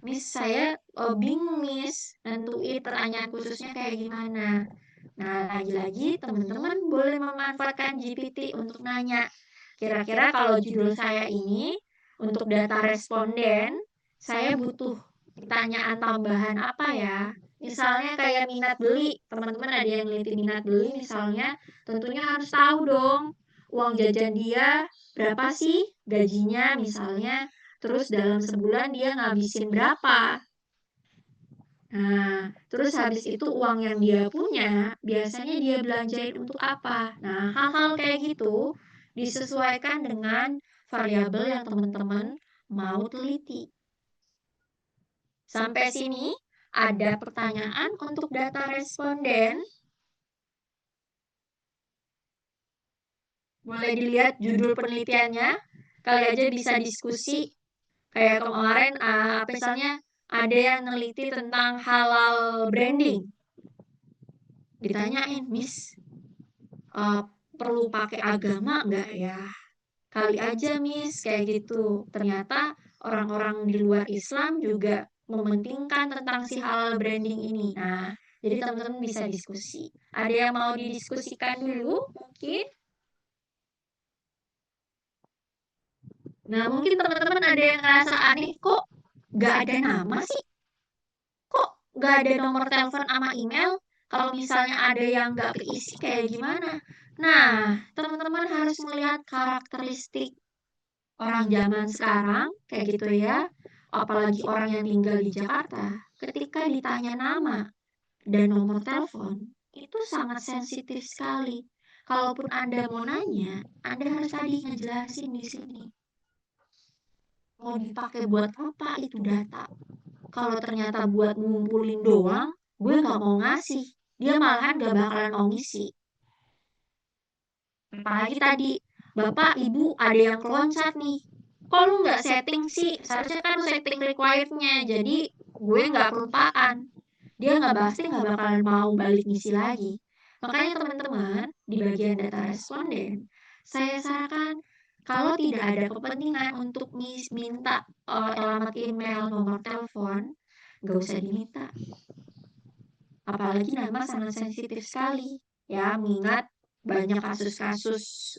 Miss, saya bingung, Miss, nentuin pertanyaan khususnya kayak gimana. Nah, lagi-lagi teman-teman boleh memanfaatkan GPT untuk nanya. Kira-kira kalau judul saya ini untuk data responden, saya butuh pertanyaan tambahan apa ya? Misalnya kayak minat beli, teman-teman ada yang neliti minat beli misalnya, tentunya harus tahu dong uang jajan dia berapa sih gajinya misalnya, terus dalam sebulan dia ngabisin berapa. Nah, terus habis itu uang yang dia punya, biasanya dia belanjain untuk apa? Nah, hal-hal kayak gitu disesuaikan dengan variabel yang teman-teman mau teliti. Sampai sini ada pertanyaan untuk data responden. Boleh dilihat judul penelitiannya, kali aja bisa diskusi. Kayak kemarin, misalnya ada yang neliti tentang halal branding. Ditanyain, Miss, perlu pakai agama nggak ya? Kali aja, Miss, kayak gitu. Ternyata orang-orang di luar Islam juga mementingkan tentang si halal branding ini. Nah, jadi teman-teman bisa diskusi. Ada yang mau didiskusikan dulu mungkin? Nah, mungkin teman-teman ada yang ngerasa aneh, kok nggak ada nama sih? Kok nggak ada nomor telepon sama email? Kalau misalnya ada yang nggak keisi kayak gimana? Nah, teman-teman harus melihat karakteristik orang zaman sekarang, kayak gitu ya, apalagi orang yang tinggal di Jakarta, ketika ditanya nama dan nomor telepon, itu sangat sensitif sekali. Kalaupun Anda mau nanya, Anda harus tadi ngejelasin di sini. Mau dipakai buat apa itu data? Kalau ternyata buat ngumpulin doang, gue nggak mau ngasih. Dia malahan gak bakalan mau ngisi. Apalagi tadi, Bapak, Ibu ada yang keloncat nih. Kok lu nggak setting sih? Seharusnya kan lu setting required-nya. Jadi gue nggak kelupaan. Dia nggak pasti nggak bakalan mau balik ngisi lagi. Makanya teman-teman, di bagian data responden, saya sarankan kalau tidak ada kepentingan untuk minta alamat email, nomor telepon, nggak usah diminta. Apalagi nama sangat sensitif sekali. Ya, mengingat banyak kasus-kasus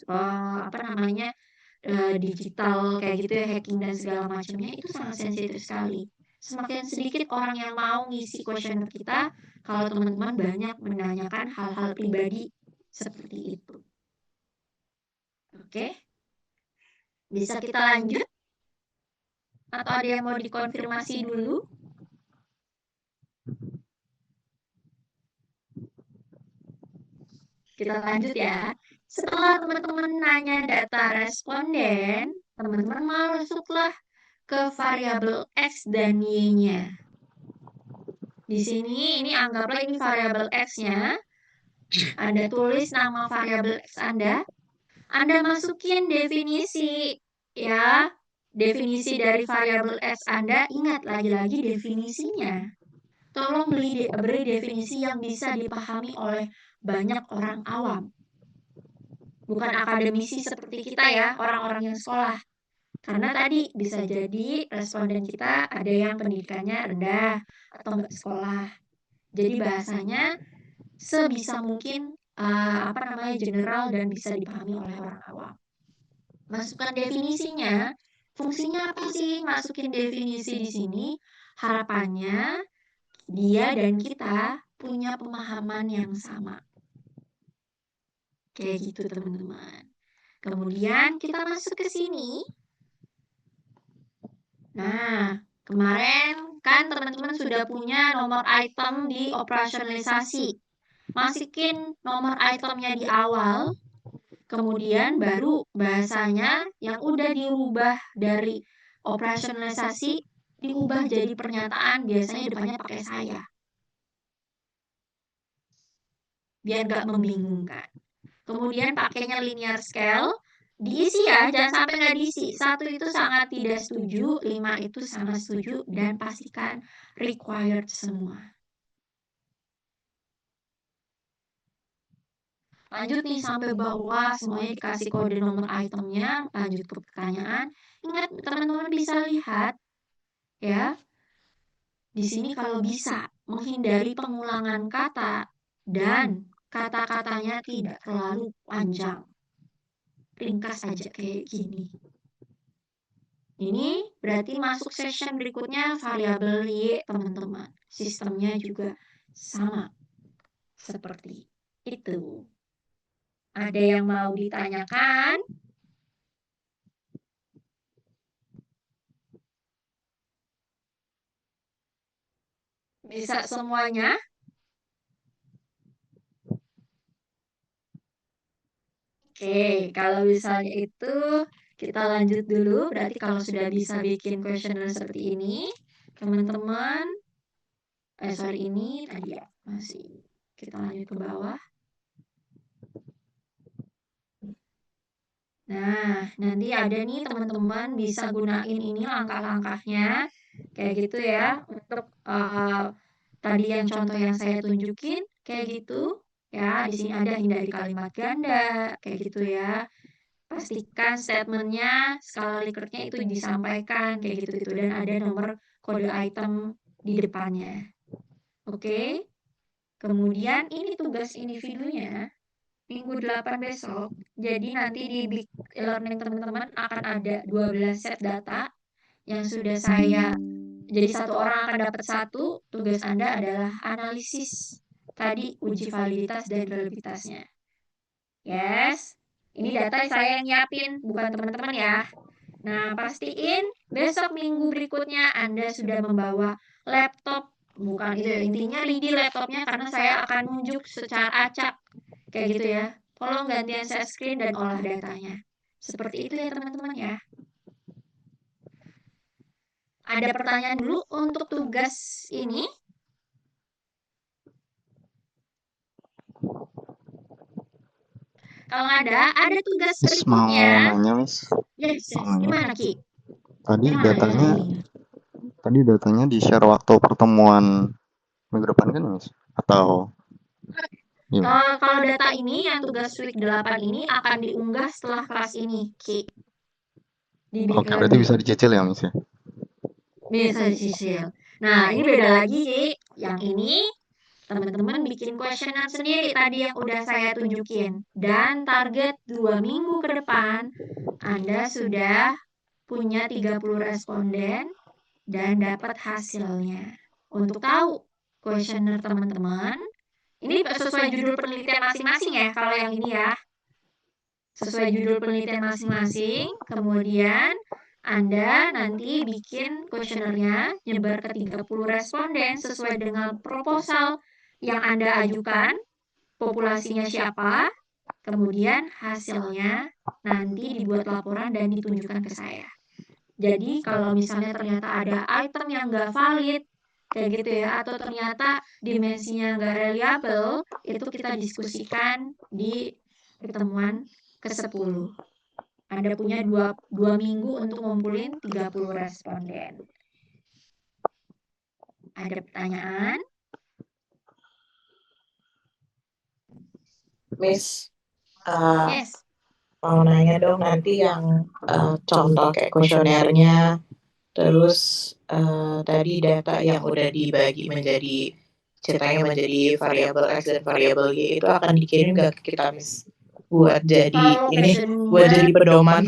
digital kayak gitu ya, hacking dan segala macamnya itu sangat sensitif sekali. Semakin sedikit orang yang mau ngisi kuesioner kita kalau teman-teman banyak menanyakan hal-hal pribadi seperti itu. Oke? Bisa kita lanjut? Atau ada yang mau dikonfirmasi dulu? Kita lanjut ya. Setelah teman-teman nanya data responden, teman-teman masuklah ke variabel X dan Y-nya. Di sini, ini anggaplah ini variabel X-nya. Anda tulis nama variabel X Anda masukin definisi, ya. Definisi dari variabel X Anda, ingat lagi-lagi definisinya. Tolong beri definisi yang bisa dipahami oleh banyak orang awam. Bukan akademisi seperti kita ya, orang-orang yang sekolah. Karena tadi bisa jadi responden kita ada yang pendidikannya rendah atau nggak sekolah. Jadi bahasanya sebisa mungkin general dan bisa dipahami oleh orang awam. Masukkan definisinya. Fungsinya apa sih masukin definisi di sini? Harapannya dia dan kita punya pemahaman yang sama. Kayak gitu teman-teman. Kemudian kita masuk ke sini. Nah, kemarin kan teman-teman sudah punya nomor item di operasionalisasi. Masukin nomor itemnya di awal, kemudian baru bahasanya yang udah diubah dari operasionalisasi diubah jadi pernyataan, biasanya depannya pakai saya. Biar nggak membingungkan. Kemudian pakainya linear scale, diisi ya, jangan sampai nggak diisi. 1 itu sangat tidak setuju, 5 itu sangat setuju, dan pastikan required semua. Lanjut nih sampai bawah, semuanya dikasih kode nomor itemnya, lanjut ke pertanyaan. Ingat teman-teman bisa lihat, ya, di sini kalau bisa menghindari pengulangan kata dan kata-katanya tidak terlalu panjang. Ringkas aja kayak gini. Ini berarti masuk session berikutnya variabel Y, teman-teman. Sistemnya juga sama. Seperti itu. Ada yang mau ditanyakan? Bisa semuanya? Oke, kalau misalnya itu kita lanjut dulu. Berarti kalau sudah bisa bikin questionnaire seperti ini, teman-teman, ini tadi ya, masih kita lanjut ke bawah. Nah, nanti ada nih teman-teman bisa gunain ini langkah-langkahnya, kayak gitu ya, untuk tadi yang contoh yang saya tunjukin, kayak gitu. Ya, di sini ada hindari kalimat ganda, kayak gitu ya. Pastikan statementnya, skala Likert-nya itu disampaikan, kayak gitu-gitu. Dan ada nomor kode item di depannya. Oke. Kemudian ini tugas individunya, minggu 8 besok. Jadi nanti di Big Learning teman-teman akan ada 12 set data yang sudah saya, jadi satu orang akan dapat satu. Tugas Anda adalah analisis tadi uji validitas dan reliabilitasnya. Yes, ini data saya yang nyiapin, bukan teman-teman ya. Nah, pastiin besok minggu berikutnya Anda sudah membawa laptop. Bukan itu, intinya ready laptopnya karena saya akan nunjuk secara acak. Kayak gitu ya. Tolong gantian share screen dan olah datanya. Seperti itu ya teman-teman ya. Ada pertanyaan dulu untuk tugas ini? Kalau ada tugas Miss mau berikutnya. nanya, Miss. Yes, Mau nanya. gimana Ki? Tadi Gimana datanya, ini? di share waktu pertemuan minggu depan kan, Miss? Atau gimana? Kalau data ini yang tugas week 8 ini akan diunggah setelah kelas ini, Ki. Di Big Oke, berarti Learning. bisa dicicil ya, Miss ya? Bisa dicicil. Nah, ini beda lagi, Ki. Yang ini teman-teman bikin questionnaire sendiri tadi yang udah saya tunjukin. Dan target 2 minggu ke depan, Anda sudah punya 30 responden dan dapat hasilnya. Untuk tahu questionnaire teman-teman, ini sesuai judul penelitian masing-masing ya, kalau yang ini ya. sesuai judul penelitian masing-masing, kemudian Anda nanti bikin kuesionernya, nyebar ke 30 responden sesuai dengan proposal yang Anda ajukan, populasinya siapa, kemudian hasilnya nanti dibuat laporan dan ditunjukkan ke saya. Jadi kalau misalnya ternyata ada item yang nggak valid, kayak gitu ya, atau ternyata dimensinya nggak reliable, itu kita diskusikan di pertemuan ke-10. Anda punya dua minggu untuk ngumpulin 30 responden. Ada pertanyaan? Miss, Yes. mau nanya dong nanti yang contoh kayak kuesionernya, terus tadi data yang udah dibagi menjadi ceritanya menjadi variabel X dan variabel Y itu akan dikirim nggak ke kita, Miss? Buat jadi Kalau ini, questionnaire, buat jadi pedoman.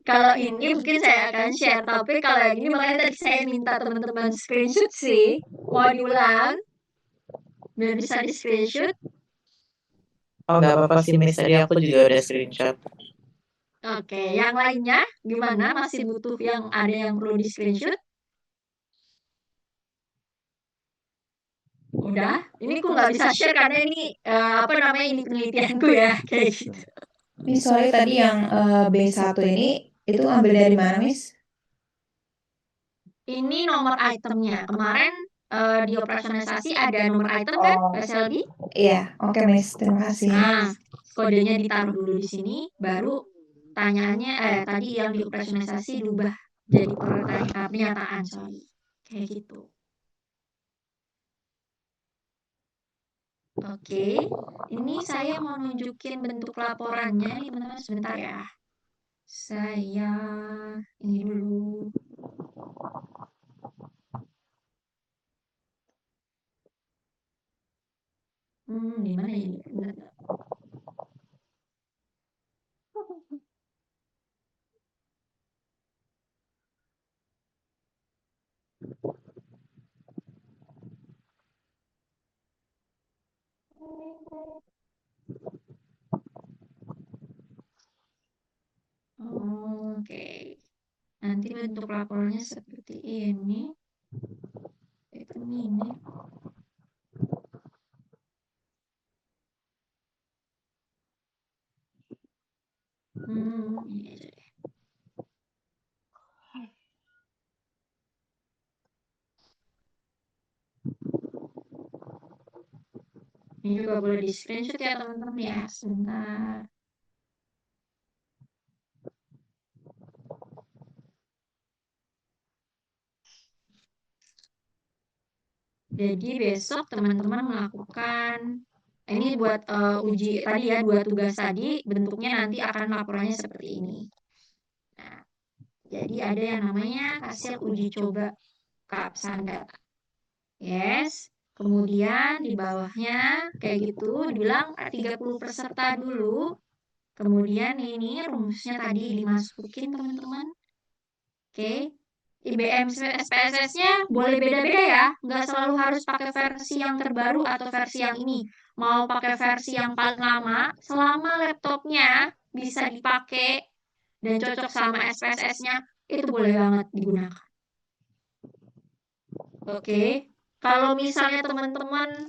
kalau ini mungkin saya akan share, tapi kalau yang ini makanya tadi saya minta teman-teman screenshot sih. Mau diulang? Biar bisa di screenshot. Oh nggak apa-apa sih, Miss. Tadi aku juga udah screenshot. Oke, yang lainnya gimana? Masih butuh yang ada yang perlu di screenshot? Udah, ini aku nggak bisa share karena ini apa namanya ini penelitianku ya kayak gitu. Miss, sorry tadi yang B1 ini itu ambil dari mana, Miss? Ini nomor itemnya. Kemarin di operasionalisasi ada nomor item kan, Pak Selby? Iya, oke Miss, terima kasih. Nah, kodenya ditaruh dulu di sini, baru tanyaannya tadi yang di operasionalisasi diubah jadi pernyataan, sorry. Kayak gitu. Oke, ini saya mau nunjukin bentuk laporannya nih teman-teman, sebentar ya. Saya ini dulu. Di mana ini? Bentar. Oke. Nanti bentuk laporannya seperti ini. Itu ini. Ini aja deh. Ini juga boleh di screenshot ya teman-teman ya. Sebentar. Jadi besok teman-teman melakukan ini buat uji tadi ya, 2 tugas tadi, bentuknya nanti akan laporannya seperti ini. Nah, jadi ada yang namanya hasil uji coba keabsahan data. Yes. Kemudian di bawahnya kayak gitu dibilang 30 peserta dulu. Kemudian ini rumusnya tadi dimasukin teman-teman. Oke. IBM SPSS-nya boleh beda-beda ya, nggak selalu harus pakai versi yang terbaru atau versi yang ini. Mau pakai versi yang paling lama, selama laptopnya bisa dipakai dan cocok sama SPSS-nya, itu boleh banget digunakan. Oke. Kalau misalnya teman-teman,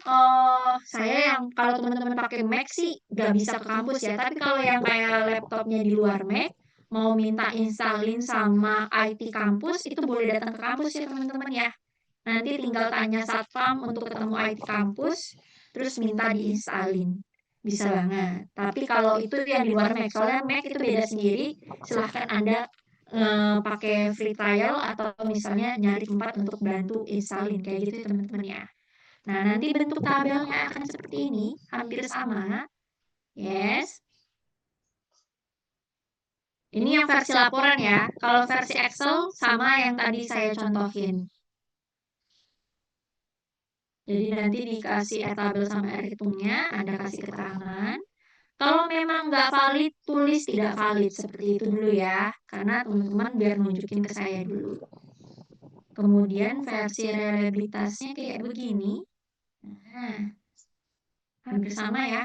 saya yang kalau teman-teman pakai Mac sih nggak bisa ke kampus ya, tapi kalau yang kayak laptopnya di luar Mac, mau minta installin sama IT kampus, itu boleh datang ke kampus ya teman-teman ya. Nanti tinggal tanya satpam untuk ketemu IT kampus, terus minta diinstalin. Bisa banget. Tapi kalau itu yang di luar Mac, soalnya Mac itu beda sendiri, silahkan Anda pakai free trial atau misalnya nyari tempat untuk bantu installin kayak gitu ya teman-teman ya. Nah, nanti bentuk tabelnya akan seperti ini, hampir sama. Yes. Ini yang versi laporan ya. Kalau versi Excel sama yang tadi saya contohin. Jadi nanti dikasih tabel sama hitungnya, Anda kasih keterangan. Kalau memang nggak valid, tulis tidak valid. Seperti itu dulu ya. Karena teman-teman biar nunjukin ke saya dulu. Kemudian versi reliabilitasnya kayak begini. Nah, hampir sama ya.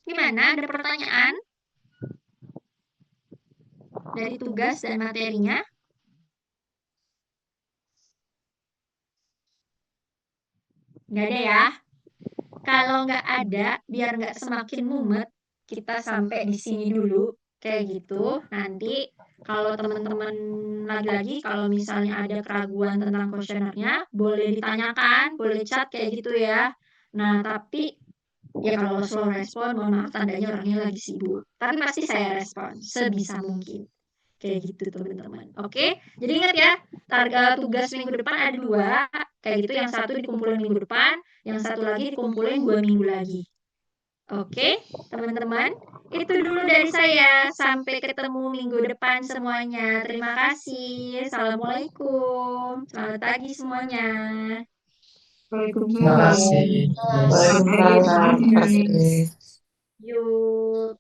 Gimana, ada pertanyaan? Dari tugas dan materinya? Nggak ada ya? Kalau nggak ada, biar nggak semakin mumet, kita sampai di sini dulu, kayak gitu. Nanti kalau teman-teman lagi-lagi, kalau misalnya ada keraguan tentang kuesionernya, boleh ditanyakan, boleh chat kayak gitu ya. Nah, tapi ya kalau slow respon, mohon maaf tandanya orangnya lagi sibuk. Tapi pasti saya respon sebisa mungkin. Kayak gitu teman-teman. Oke, jadi ingat ya, tugas minggu depan ada 2, kayak gitu yang satu dikumpulin minggu depan, yang satu lagi dikumpulin 2 minggu lagi. Oke, teman-teman, itu dulu dari saya. Sampai ketemu minggu depan semuanya. Terima kasih. Assalamualaikum. Selamat pagi semuanya. Terima Waalaikumsalam. kasih. Selamat pagi Waalaikumsalam. Terima semuanya. kasih. Yuk.